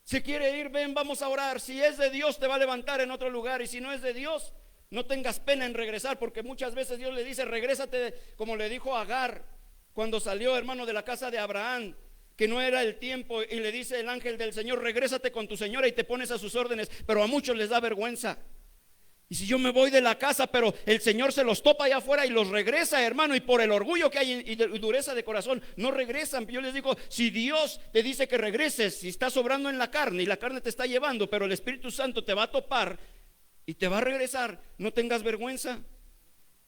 Si quiere ir, ven, vamos a orar. Si es de Dios, te va a levantar en otro lugar. Y si no es de Dios, no tengas pena en regresar, porque muchas veces Dios le dice: regrésate, como le dijo a Agar cuando salió, hermano, de la casa de Abraham, que no era el tiempo, y le dice el ángel del Señor: regrésate con tu señora y te pones a sus órdenes. Pero a muchos les da vergüenza. Y si yo me voy de la casa, pero el Señor se los topa allá afuera y los regresa, hermano, y por el orgullo que hay y dureza de corazón, no regresan. Yo les digo: si Dios te dice que regreses, si estás sobrando en la carne y la carne te está llevando, pero el Espíritu Santo te va a topar y te va a regresar, no tengas vergüenza.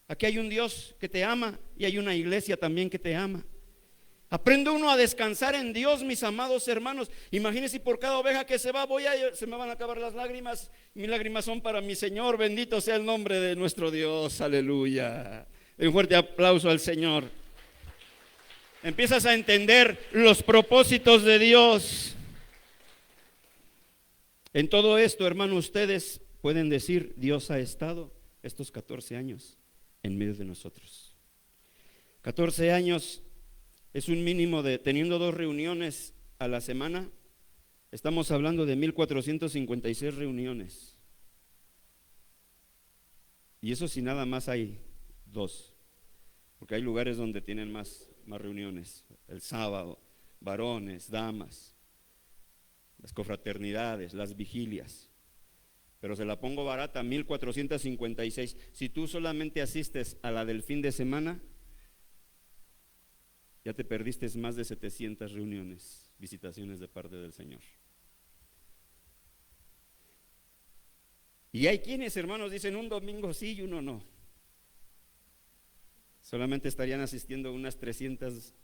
Aquí hay un Dios que te ama y hay una iglesia también que te ama. Aprende uno a descansar en Dios, mis amados hermanos. Imagínense, por cada oveja que se va, se me van a acabar las lágrimas. Mis lágrimas son para mi Señor, bendito sea el nombre de nuestro Dios, aleluya. Un fuerte aplauso al Señor. Empiezas a entender los propósitos de Dios. En todo esto, hermano, ustedes pueden decir: Dios ha estado estos 14 años en medio de nosotros. 14 años. Es un mínimo de, teniendo 2 reuniones a la semana, estamos hablando de 1456 reuniones. Y eso si nada más hay 2, porque hay lugares donde tienen más reuniones, el sábado, varones, damas. las confraternidades, las vigilias. Pero se la pongo barata, 1,456. Si tú solamente asistes a la del fin de semana, ya te perdiste más de 700 reuniones, visitaciones de parte del Señor. Y hay quienes, hermanos, dicen un domingo sí y uno no. Solamente estarían asistiendo unas 300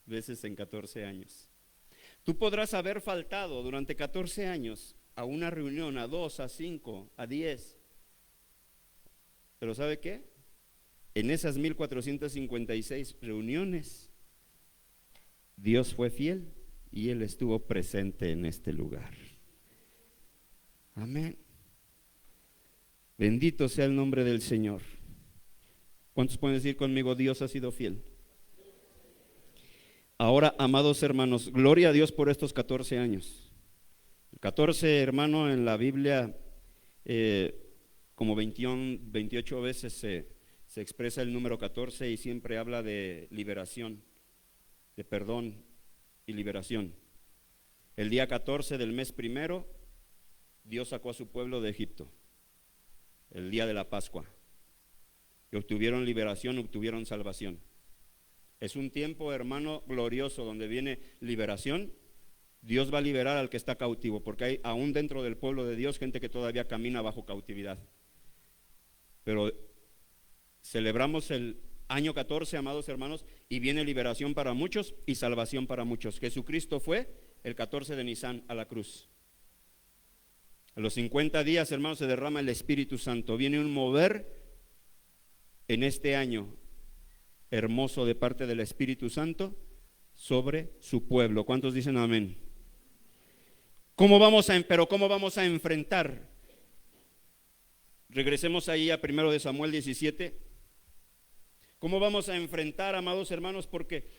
veces en 14 años. Tú podrás haber faltado durante 14 años a una reunión, a 2, a 5, a 10. Pero ¿sabe qué? En esas 1,456 reuniones, Dios fue fiel y Él estuvo presente en este lugar. Amén. Bendito sea el nombre del Señor. ¿Cuántos pueden decir conmigo, Dios ha sido fiel? Ahora, amados hermanos, gloria a Dios por estos 14 años. 14, hermano, en la Biblia, como 28 veces se expresa el número 14 y siempre habla de liberación, de perdón y liberación. El día 14 del mes primero, Dios sacó a su pueblo de Egipto, el día de la Pascua, y obtuvieron liberación, obtuvieron salvación. Es un tiempo, hermano, glorioso donde viene liberación. Dios va a liberar al que está cautivo, porque hay aún dentro del pueblo de Dios gente que todavía camina bajo cautividad. Pero celebramos el año 14, amados hermanos, y viene liberación para muchos y salvación para muchos. Jesucristo fue el 14 de Nisan a la cruz. A los 50 días, hermanos, se derrama el Espíritu Santo. Viene un mover en este año hermoso de parte del Espíritu Santo sobre su pueblo. ¿Cuántos dicen amén? ¿Cómo vamos a enfrentar? Regresemos ahí a 1 de Samuel 17. ¿Cómo vamos a enfrentar, amados hermanos? Porque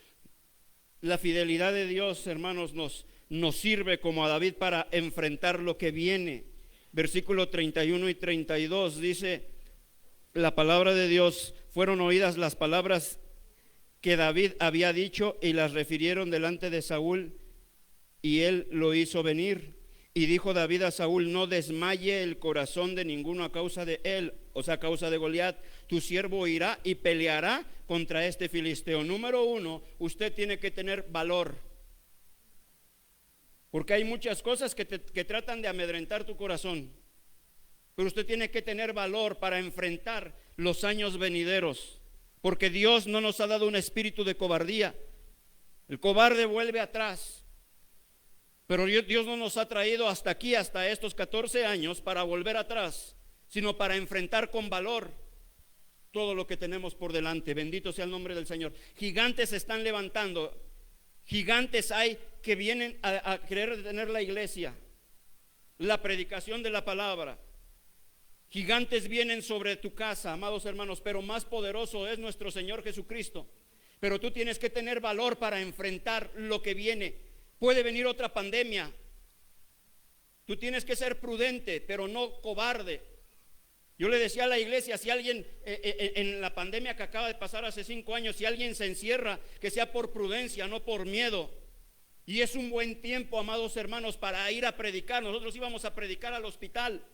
la fidelidad de Dios, hermanos, nos sirve como a David para enfrentar lo que viene. Versículo 31 y 32 dice la palabra de Dios: fueron oídas las palabras que David había dicho y las refirieron delante de Saúl, y él lo hizo venir. Y dijo David a Saúl: no desmaye el corazón de ninguno a causa de él, o sea, a causa de Goliat. Tu siervo irá y peleará contra este filisteo. Número 1, usted tiene que tener valor, porque hay muchas cosas que tratan de amedrentar tu corazón, pero usted tiene que tener valor para enfrentar los años venideros, porque Dios no nos ha dado un espíritu de cobardía. El cobarde vuelve atrás. Pero Dios no nos ha traído hasta aquí, hasta estos 14 años, para volver atrás, sino para enfrentar con valor todo lo que tenemos por delante. Bendito sea el nombre del Señor. Gigantes se están levantando. Gigantes hay que vienen a querer detener la iglesia, la predicación de la palabra. Gigantes vienen sobre tu casa, amados hermanos, pero más poderoso es nuestro Señor Jesucristo. Pero tú tienes que tener valor para enfrentar lo que viene. Puede venir otra pandemia. Tú tienes que ser prudente, pero no cobarde. Yo le decía a la iglesia: si alguien en la pandemia que acaba de pasar hace 5 años, si alguien se encierra, que sea por prudencia, no por miedo. Y es un buen tiempo, amados hermanos, para ir a predicar. Nosotros íbamos a predicar al hospital,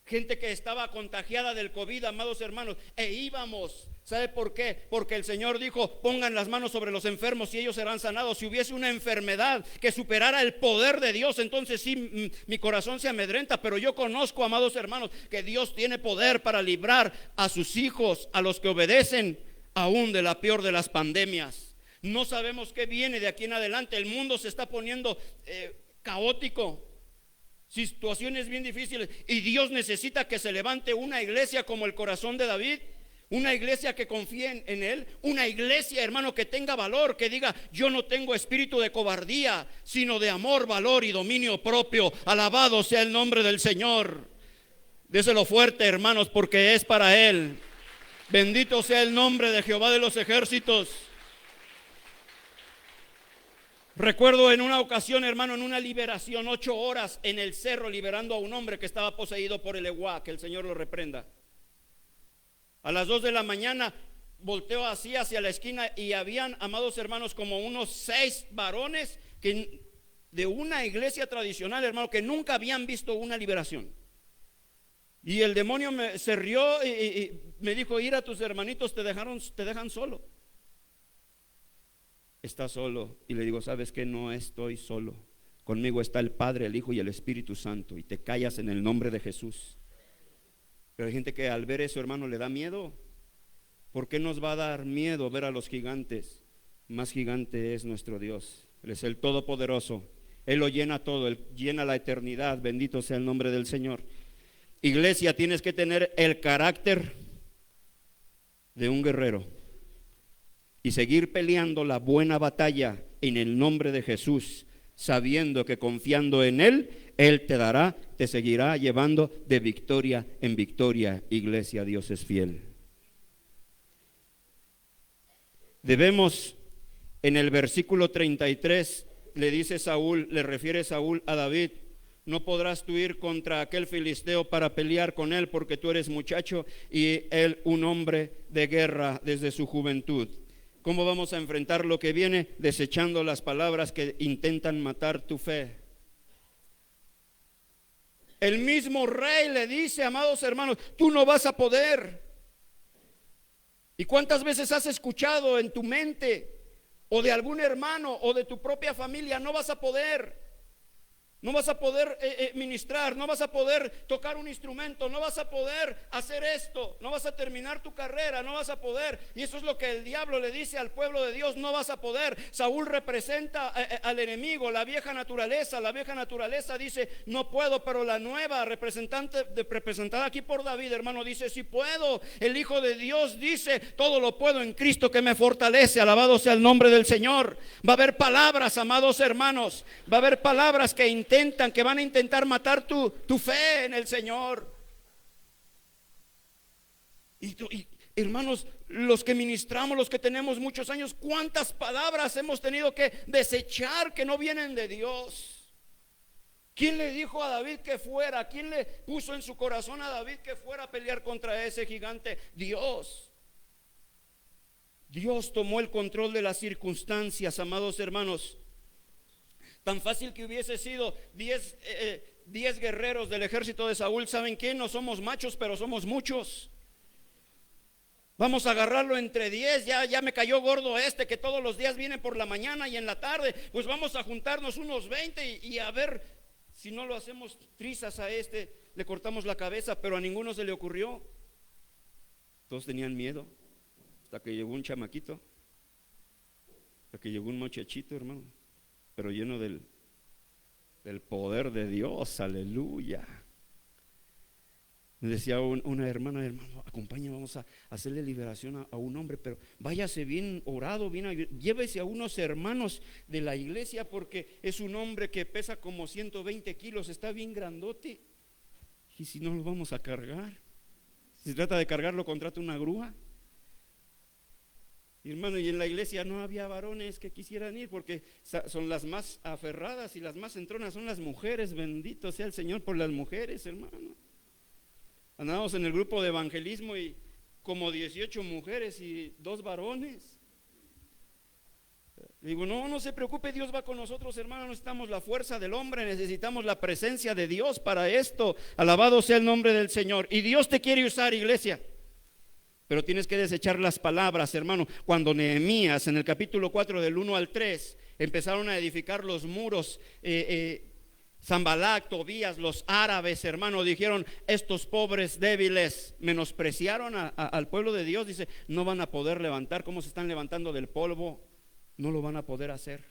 gente que estaba contagiada del COVID, amados hermanos, e íbamos. ¿Sabe por qué? Porque el Señor dijo: pongan las manos sobre los enfermos y ellos serán sanados. Si hubiese una enfermedad que superara el poder de Dios, entonces sí, mi corazón se amedrenta. Pero yo conozco, amados hermanos, que Dios tiene poder para librar a sus hijos, a los que obedecen, aún de la peor de las pandemias. No sabemos qué viene de aquí en adelante. El mundo se está poniendo caótico, situaciones bien difíciles, y Dios necesita que se levante una iglesia como el corazón de David. Una iglesia que confíe en Él. Una iglesia, hermano, que tenga valor, que diga: yo no tengo espíritu de cobardía, sino de amor, valor y dominio propio. Alabado sea el nombre del Señor. Déselo fuerte, hermanos, porque es para Él. Bendito sea el nombre de Jehová de los ejércitos. Recuerdo en una ocasión, hermano, en una liberación, 8 horas en el cerro, liberando a un hombre que estaba poseído por el eguá. Que el Señor lo reprenda. A las 2 de la mañana volteo así hacia la esquina y habían, amados hermanos, como unos 6 varones que de una iglesia tradicional, hermano, que nunca habían visto una liberación. Y el demonio se rió y me dijo: ir a tus hermanitos, te dejan solo. Estás solo. Y le digo: ¿sabes qué? No estoy solo. Conmigo está el Padre, el Hijo y el Espíritu Santo. Y te callas en el nombre de Jesús. Pero hay gente que al ver eso, hermano, le da miedo. ¿Por qué nos va a dar miedo ver a los gigantes? Más gigante es nuestro Dios. Él es el Todopoderoso. Él lo llena todo, Él llena la eternidad. Bendito sea el nombre del Señor. Iglesia, tienes que tener el carácter de un guerrero y seguir peleando la buena batalla en el nombre de Jesús, sabiendo que confiando en Él, Él te seguirá llevando de victoria en victoria. Iglesia, Dios es fiel. Debemos, en el versículo 33, le refiere Saúl a David: no podrás tú ir contra aquel filisteo para pelear con él, porque tú eres muchacho y él un hombre de guerra desde su juventud. ¿Cómo vamos a enfrentar lo que viene? Desechando las palabras que intentan matar tu fe. El mismo rey le dice: amados hermanos, tú no vas a poder. ¿Y cuántas veces has escuchado en tu mente, o de algún hermano, o de tu propia familia: no vas a poder? No vas a poder ministrar, no vas a poder tocar un instrumento, no vas a poder hacer esto, no vas a terminar tu carrera, no vas a poder. Y eso es lo que el diablo le dice al pueblo de Dios: no vas a poder. Saúl representa al enemigo, la vieja naturaleza. La vieja naturaleza dice: no puedo, pero la nueva, representada aquí por David, hermano, dice: sí puedo. El Hijo de Dios dice: todo lo puedo en Cristo que me fortalece. Alabado sea el nombre del Señor. Va a haber palabras, amados hermanos, va a haber palabras que van a intentar matar tu fe en el Señor. Y hermanos, los que ministramos, los que tenemos muchos años, ¿cuántas palabras hemos tenido que desechar que no vienen de Dios? ¿Quién le dijo a David que fuera? ¿Quién le puso en su corazón a David que fuera a pelear contra ese gigante? Dios. Dios tomó el control de las circunstancias, amados hermanos. Tan fácil que hubiese sido 10 guerreros del ejército de Saúl. ¿Saben qué? No somos machos, pero somos muchos. Vamos a agarrarlo entre 10. Ya me cayó gordo que todos los días viene por la mañana y en la tarde. Pues vamos a juntarnos unos 20 y a ver si no lo hacemos trizas a le cortamos la cabeza. Pero a ninguno se le ocurrió. Todos tenían miedo. Hasta que llegó un chamaquito, hasta que llegó un muchachito, hermano, pero lleno del poder de Dios. Aleluya. Me decía una hermano, acompáñame, vamos a hacerle liberación a un hombre, pero váyase bien orado, llévese a unos hermanos de la iglesia, porque es un hombre que pesa como 120 kilos, está bien grandote. Y si no lo vamos a cargar, si se trata de cargarlo, contrata una grúa. Y hermano, y en la iglesia no había varones que quisieran ir, porque son las más aferradas y las más entronas son las mujeres. Bendito sea el Señor por las mujeres, hermano. Andábamos en el grupo de evangelismo y como 18 mujeres y 2 varones. Digo: no se preocupe, Dios va con nosotros, hermano. No necesitamos la fuerza del hombre, necesitamos la presencia de Dios para esto. Alabado sea el nombre del Señor. Y Dios te quiere usar, iglesia, pero tienes que desechar las palabras, hermano. Cuando Nehemías, en el capítulo 4 del 1 al 3, empezaron a edificar los muros, Sanbalat, Tobías, los árabes, hermano, dijeron: estos pobres débiles menospreciaron al pueblo de Dios. Dice: no van a poder levantar, como se están levantando del polvo, no lo van a poder hacer.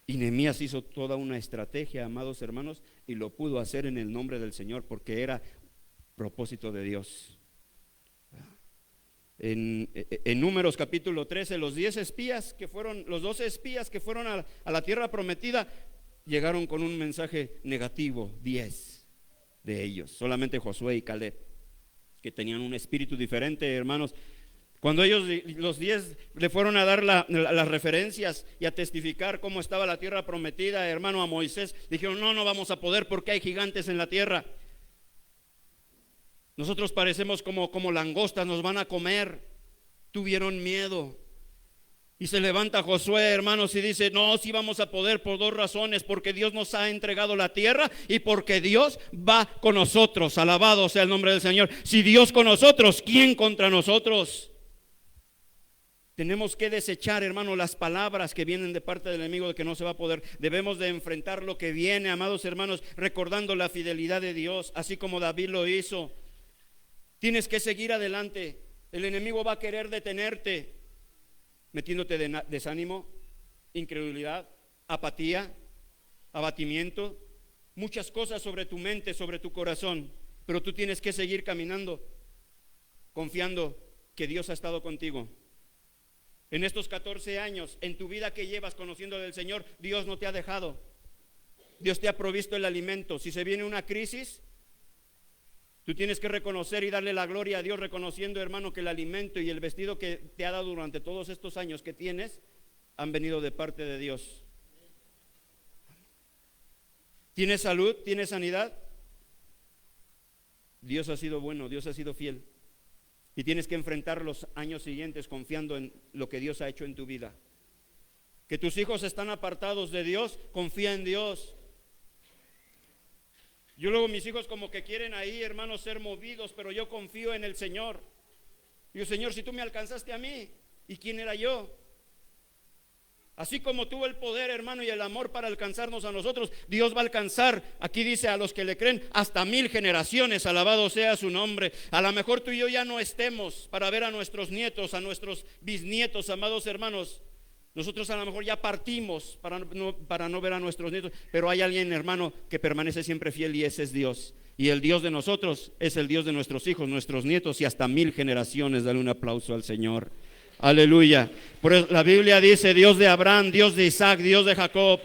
Y Nehemías hizo toda una estrategia, amados hermanos, y lo pudo hacer en el nombre del Señor, porque era propósito de Dios. En Números capítulo 13, los 12 espías que fueron a la tierra prometida, llegaron con un mensaje negativo. 10 de ellos, solamente Josué y Caleb, que tenían un espíritu diferente, hermanos. Cuando ellos, los 10, le fueron a dar las referencias y a testificar cómo estaba la tierra prometida, hermano, a Moisés, dijeron: no vamos a poder, porque hay gigantes en la tierra. Nosotros parecemos como langostas, nos van a comer. Tuvieron miedo. Y se levanta Josué, hermanos, y dice, no, sí vamos a poder por dos razones, porque Dios nos ha entregado la tierra y porque Dios va con nosotros. Alabado sea el nombre del Señor. Si Dios con nosotros, ¿quién contra nosotros? Tenemos que desechar, hermanos, las palabras que vienen de parte del enemigo de que no se va a poder. Debemos de enfrentar lo que viene, amados hermanos, recordando la fidelidad de Dios, así como David lo hizo. Tienes que seguir adelante. El enemigo va a querer detenerte, metiéndote de desánimo, incredulidad, apatía, abatimiento, muchas cosas sobre tu mente, sobre tu corazón. Pero tú tienes que seguir caminando, confiando que Dios ha estado contigo. En estos 14 años, en tu vida que llevas conociendo del Señor, Dios no te ha dejado. Dios te ha provisto el alimento. Si se viene una crisis, tú tienes que reconocer y darle la gloria a Dios, reconociendo, hermano, que el alimento y el vestido que te ha dado durante todos estos años que tienes han venido de parte de Dios. ¿Tienes salud? ¿Tienes sanidad? Dios ha sido bueno, Dios ha sido fiel. Y tienes que enfrentar los años siguientes confiando en lo que Dios ha hecho en tu vida. Que tus hijos están apartados de Dios, confía en Dios. Yo luego mis hijos como que quieren ahí, hermanos, ser movidos, pero yo confío en el Señor. Digo, Señor, si tú me alcanzaste a mí, ¿y quién era yo? Así como tuvo el poder, hermano, y el amor para alcanzarnos a nosotros, Dios va a alcanzar, aquí dice, a los que le creen, hasta 1000 generaciones, alabado sea su nombre. A lo mejor tú y yo ya no estemos para ver a nuestros nietos, a nuestros bisnietos, amados hermanos. Nosotros a lo mejor ya partimos para no ver a nuestros nietos, pero hay alguien, hermano, que permanece siempre fiel, y ese es Dios. Y el Dios de nosotros es el Dios de nuestros hijos, nuestros nietos y hasta 1000 generaciones. Dale un aplauso al Señor. Aleluya. Por eso la Biblia dice Dios de Abraham, Dios de Isaac, Dios de Jacob.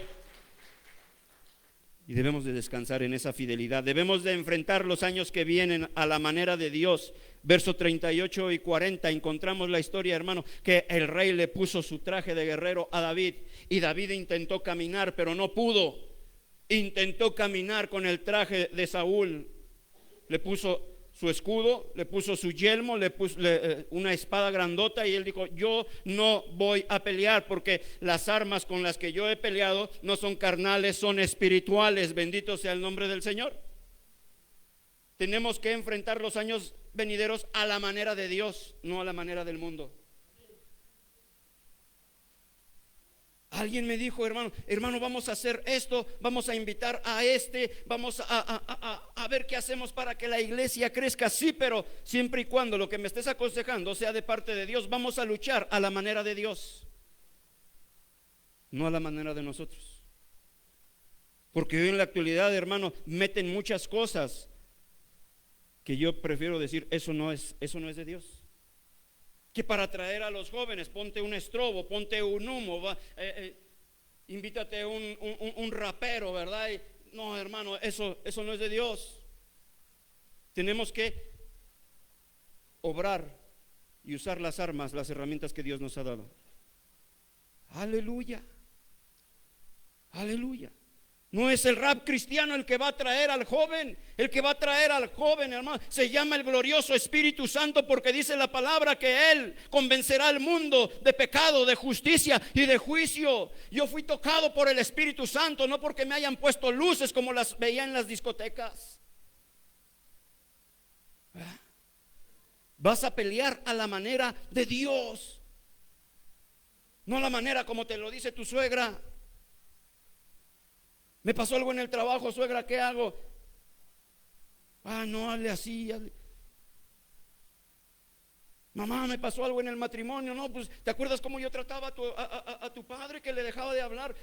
Y debemos de descansar en esa fidelidad. Debemos de enfrentar los años que vienen a la manera de Dios. Verso 38 y 40 encontramos la historia, hermano, que el rey le puso su traje de guerrero a David. Y David intentó caminar, pero no pudo. Intentó caminar con el traje de Saúl. Le puso su escudo, le puso su yelmo, le puso una espada grandota, y él dijo, yo no voy a pelear, porque las armas con las que yo he peleado no son carnales, son espirituales. Bendito sea el nombre del Señor. Tenemos que enfrentar los años venideros a la manera de Dios, no a la manera del mundo. Alguien me dijo, hermano, vamos a hacer esto, vamos a invitar a vamos a ver qué hacemos para que la iglesia crezca. Sí, pero siempre y cuando lo que me estés aconsejando sea de parte de Dios. Vamos a luchar a la manera de Dios, no a la manera de nosotros. Porque hoy en la actualidad, hermano, meten muchas cosas que yo prefiero decir, eso no es de Dios. Que para atraer a los jóvenes, ponte un estrobo, ponte un humo, invítate un rapero, ¿verdad? No, hermano, eso no es de Dios. Tenemos que obrar y usar las armas, las herramientas que Dios nos ha dado. Aleluya, aleluya. No es el rap cristiano el que va a traer al joven. El que va a traer al joven, hermano, se llama el glorioso Espíritu Santo, porque dice la palabra que Él convencerá al mundo de pecado, de justicia y de juicio. Yo fui tocado por el Espíritu Santo, no porque me hayan puesto luces como las veía en las discotecas. Vas a pelear a la manera de Dios, no a la manera como te lo dice tu suegra. Me pasó algo en el trabajo, suegra, ¿qué hago? No, hazle así, hazle. Mamá, me pasó algo en el matrimonio. No, pues, ¿te acuerdas cómo yo trataba a tu padre, que le dejaba de hablar?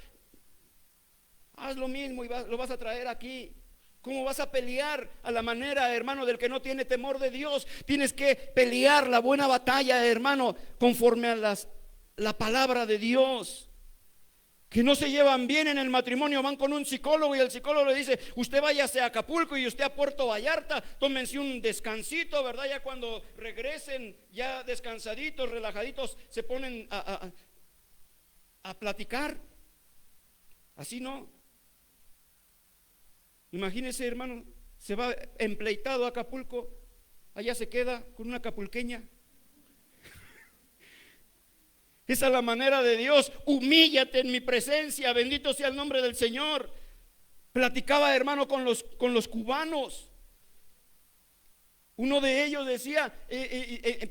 Haz lo mismo y lo vas a traer aquí. ¿Cómo vas a pelear a la manera, hermano, del que no tiene temor de Dios? Tienes que pelear la buena batalla, hermano, conforme a la palabra de Dios. Que no se llevan bien en el matrimonio, van con un psicólogo y el psicólogo le dice, usted váyase a Acapulco y usted a Puerto Vallarta, tómense un descansito, ¿verdad? Ya cuando regresen, ya descansaditos, relajaditos, se ponen a platicar. Así no. Imagínese, hermano, se va empleitado a Acapulco, allá se queda con una acapulqueña. Esa es la manera de Dios. Humíllate en mi presencia, bendito sea el nombre del Señor. Platicaba, hermano, con los cubanos. Uno de ellos decía,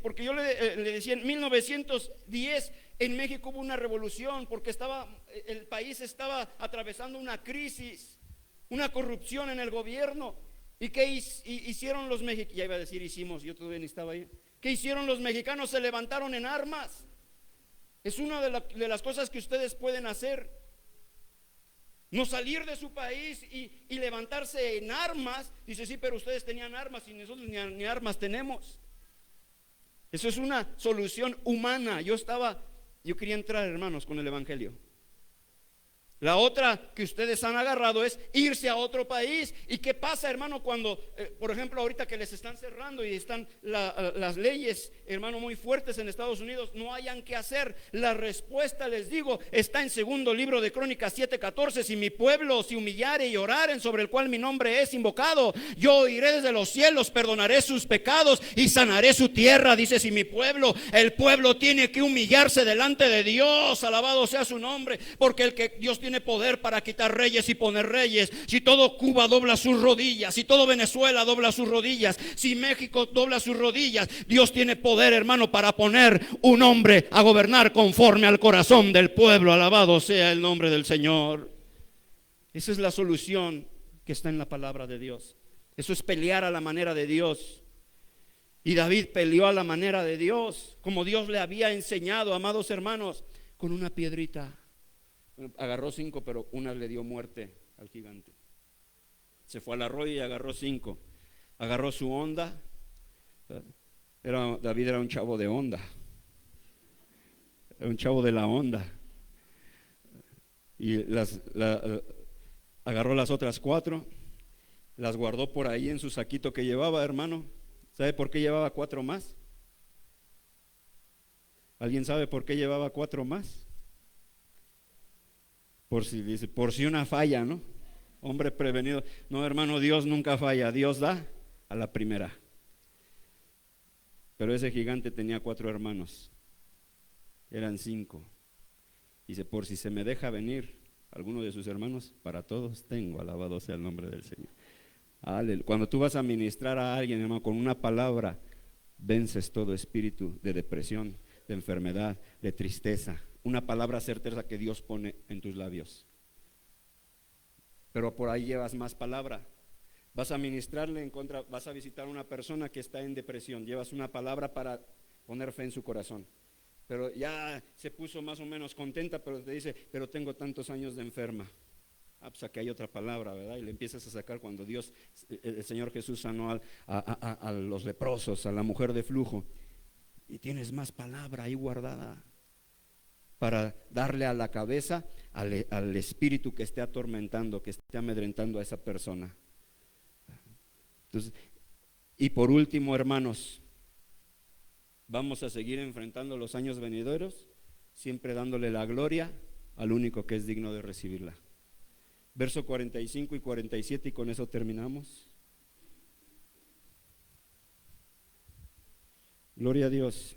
porque yo le decía, en 1910 en México hubo una revolución porque el país estaba atravesando una crisis, una corrupción en el gobierno. ¿Y qué hicieron los mexicanos? Ya iba a decir hicimos, yo todavía ni estaba ahí. ¿Qué hicieron los mexicanos? Se levantaron en armas. Es una de las cosas que ustedes pueden hacer. No salir de su país y levantarse en armas. Dice, sí, pero ustedes tenían armas y nosotros ni armas tenemos. Eso es una solución humana. Yo quería entrar, hermanos, con el evangelio. La otra que ustedes han agarrado es irse a otro país. ¿Y qué pasa, hermano, cuando, por ejemplo, ahorita que les están cerrando y están las leyes, hermano, muy fuertes en Estados Unidos, no hayan qué hacer? La respuesta, les digo, está en segundo libro de Crónicas 7:14. Si mi pueblo se humillare y oraren, sobre el cual mi nombre es invocado, yo oiré desde los cielos, perdonaré sus pecados y sanaré su tierra. Dice, si el pueblo tiene que humillarse delante de Dios, alabado sea su nombre, porque Dios tiene poder para quitar reyes y poner reyes. Si todo Cuba dobla sus rodillas, si todo Venezuela dobla sus rodillas, si México dobla sus rodillas, Dios tiene poder, hermano, para poner un hombre a gobernar conforme al corazón del pueblo. Alabado sea el nombre del Señor. Esa es la solución que está en la palabra de Dios. Eso es pelear a la manera de Dios. Y David peleó a la manera de Dios, como Dios le había enseñado, amados hermanos, con una piedrita. Agarró 5, pero una le dio muerte al gigante. Se fue al arroyo y agarró 5. Agarró su honda. David era un chavo de onda. Era un chavo de la onda. Y agarró las otras 4. Las guardó por ahí en su saquito que llevaba, hermano. ¿Sabe por qué llevaba 4 más? ¿Alguien sabe por qué llevaba 4 más? Por si una falla, ¿no? Hombre prevenido. No, hermano, Dios nunca falla. Dios da a la primera. Pero ese gigante tenía 4 hermanos. Eran 5. Dice, por si se me deja venir alguno de sus hermanos, para todos tengo, alabado sea el nombre del Señor. Cuando tú vas a ministrar a alguien, hermano, con una palabra, vences todo espíritu de depresión, de enfermedad, de tristeza. Una palabra certeza que Dios pone en tus labios. Pero por ahí llevas más palabra. Vas a ministrarle en contra, vas a visitar a una persona que está en depresión. Llevas una palabra para poner fe en su corazón. Pero ya se puso más o menos contenta, pero te dice, pero tengo tantos años de enferma. Pues aquí hay otra palabra, ¿verdad? Y le empiezas a sacar cuando el Señor Jesús sanó a los leprosos, a la mujer de flujo. Y tienes más palabra ahí guardada para darle a la cabeza al espíritu que esté atormentando, que esté amedrentando a esa persona. Entonces, y por último, hermanos, vamos a seguir enfrentando los años venideros, siempre dándole la gloria al único que es digno de recibirla. Verso 45 y 47, y con eso terminamos. Gloria a Dios.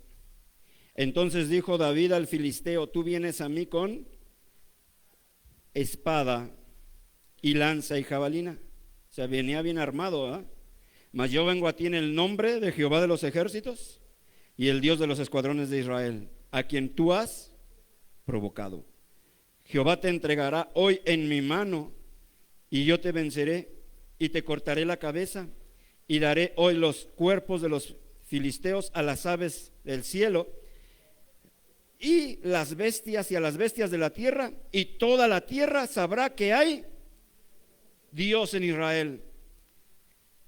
Entonces dijo David al filisteo, tú vienes a mí con espada y lanza y jabalina. O sea, venía bien armado, ¿verdad? Mas yo vengo a ti en el nombre de Jehová de los ejércitos y el Dios de los escuadrones de Israel, a quien tú has provocado. Jehová te entregará hoy en mi mano, y yo te venceré y te cortaré la cabeza, y daré hoy los cuerpos de los filisteos a las aves del cielo y las bestias y a las bestias de la tierra, y toda la tierra sabrá que hay Dios en Israel.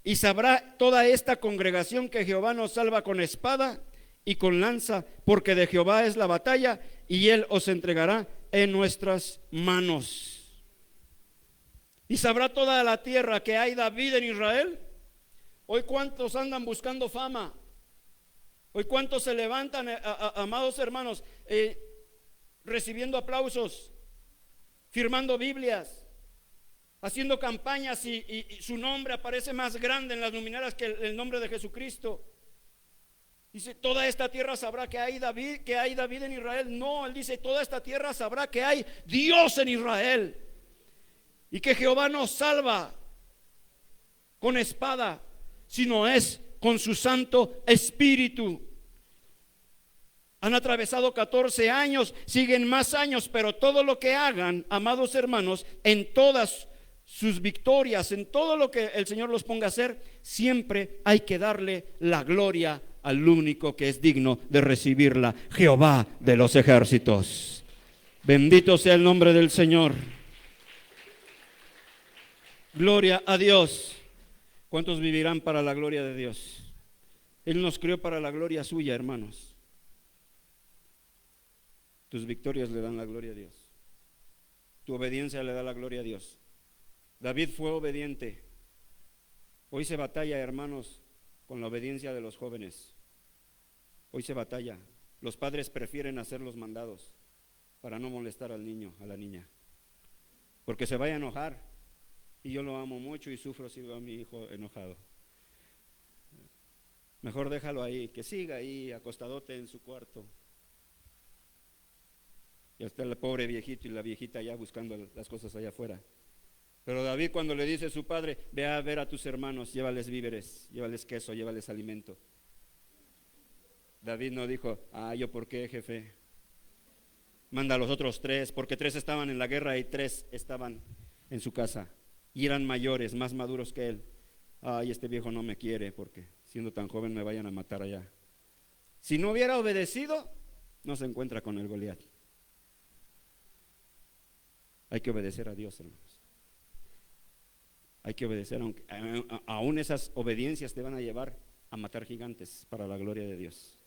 Y sabrá toda esta congregación que Jehová nos salva con espada y con lanza, porque de Jehová es la batalla, y Él os entregará en nuestras manos. Y sabrá toda la tierra que hay David en Israel. Hoy cuántos andan buscando fama. Hoy cuántos se levantan, amados hermanos, recibiendo aplausos, firmando Biblias, haciendo campañas, y su nombre aparece más grande en las luminarias que el nombre de Jesucristo. Dice, toda esta tierra sabrá que hay David en Israel. No, él dice, toda esta tierra sabrá que hay Dios en Israel. Y que Jehová no salva con espada, sino es con su Santo Espíritu. Han atravesado 14 años, siguen más años, pero todo lo que hagan, amados hermanos, en todas sus victorias, en todo lo que el Señor los ponga a hacer, siempre hay que darle la gloria al único que es digno de recibirla, Jehová de los ejércitos. Bendito sea el nombre del Señor. Gloria a Dios. ¿Cuántos vivirán para la gloria de Dios? Él nos creó para la gloria suya, hermanos. Tus victorias le dan la gloria a Dios. Tu obediencia le da la gloria a Dios. David fue obediente. Hoy se batalla, hermanos, con la obediencia de los jóvenes. Hoy se batalla. Los padres prefieren hacer los mandados para no molestar al niño, a la niña, porque se vaya a enojar. Y yo lo amo mucho y sufro si veo a mi hijo enojado. Mejor déjalo ahí, que siga ahí acostadote en su cuarto. Y está el pobre viejito y la viejita allá buscando las cosas allá afuera. Pero David, cuando le dice a su padre, ve a ver a tus hermanos, llévales víveres, llévales queso, llévales alimento. David no dijo, ¿yo por qué, jefe? Manda a los otros 3, porque 3 estaban en la guerra y 3 estaban en su casa. Y eran mayores, más maduros que él. Este viejo no me quiere porque siendo tan joven me vayan a matar allá. Si no hubiera obedecido, no se encuentra con el Goliat. Hay que obedecer a Dios, hermanos. Hay que obedecer, aunque aún esas obediencias te van a llevar a matar gigantes para la gloria de Dios.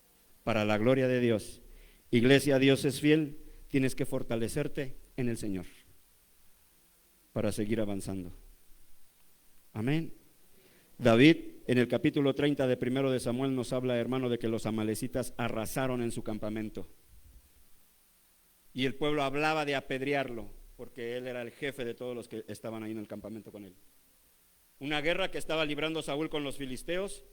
Para la gloria de Dios. Iglesia, Dios es fiel, tienes que fortalecerte en el Señor para seguir avanzando. Amén. David, en el capítulo 30 de 1 de Samuel, nos habla, hermano, de que los amalecitas arrasaron en su campamento. Y el pueblo hablaba de apedrearlo, porque él era el jefe de todos los que estaban ahí en el campamento con él. Una guerra que estaba librando Saúl con los filisteos,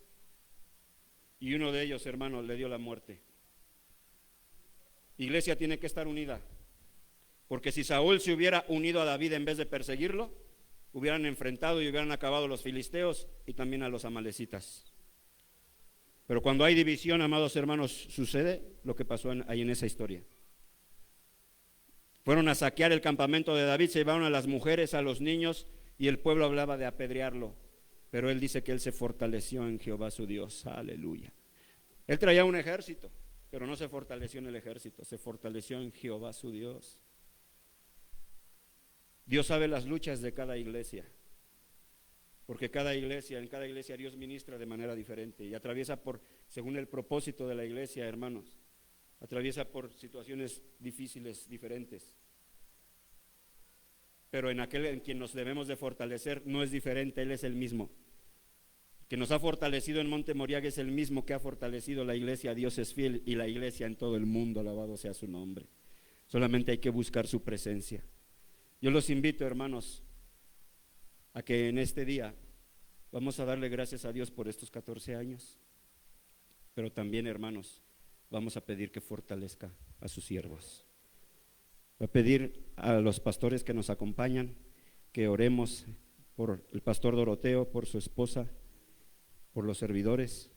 y uno de ellos, hermanos, le dio la muerte. Iglesia tiene que estar unida, porque si Saúl se hubiera unido a David en vez de perseguirlo, hubieran enfrentado y hubieran acabado los filisteos y también a los amalecitas. Pero cuando hay división, amados hermanos, sucede lo que pasó ahí en esa historia. Fueron a saquear el campamento de David, se llevaron a las mujeres, a los niños, y el pueblo hablaba de apedrearlo. Pero él dice que él se fortaleció en Jehová su Dios. Aleluya. Él traía un ejército, pero no se fortaleció en el ejército, se fortaleció en Jehová su Dios. Dios sabe las luchas de cada iglesia, porque en cada iglesia Dios ministra de manera diferente y atraviesa según el propósito de la iglesia, hermanos, atraviesa por situaciones difíciles, diferentes. Pero en aquel en quien nos debemos de fortalecer no es diferente, Él es el mismo. Que nos ha fortalecido en Monte Moriah es el mismo que ha fortalecido la iglesia. Dios es fiel y la iglesia en todo el mundo, alabado sea su nombre. Solamente hay que buscar su presencia. Yo los invito, hermanos, a que en este día vamos a darle gracias a Dios por estos 14 años, pero también, hermanos, vamos a pedir que fortalezca a sus siervos. Voy a pedir a los pastores que nos acompañan que oremos por el pastor Doroteo, por su esposa, por los servidores,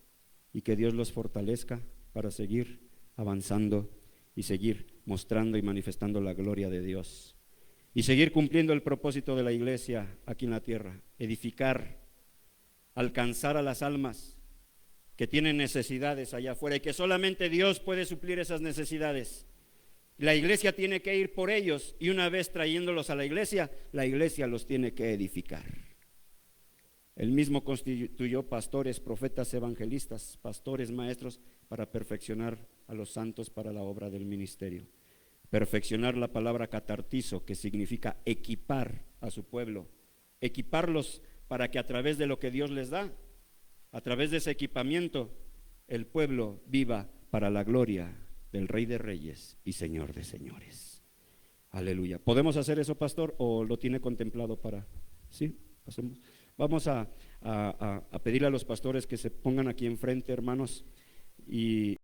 y que Dios los fortalezca para seguir avanzando y seguir mostrando y manifestando la gloria de Dios y seguir cumpliendo el propósito de la iglesia aquí en la tierra: edificar, alcanzar a las almas que tienen necesidades allá afuera y que solamente Dios puede suplir esas necesidades. La iglesia tiene que ir por ellos, y una vez trayéndolos a la iglesia los tiene que edificar. Él mismo constituyó pastores, profetas, evangelistas, pastores, maestros, para perfeccionar a los santos para la obra del ministerio. Perfeccionar, la palabra catartizo, que significa equipar a su pueblo, equiparlos para que a través de lo que Dios les da, a través de ese equipamiento, el pueblo viva para la gloria del Rey de Reyes y Señor de Señores. Aleluya. ¿Podemos hacer eso, pastor, o lo tiene contemplado para? Sí, hacemos. Vamos a pedirle a los pastores que se pongan aquí enfrente, hermanos. y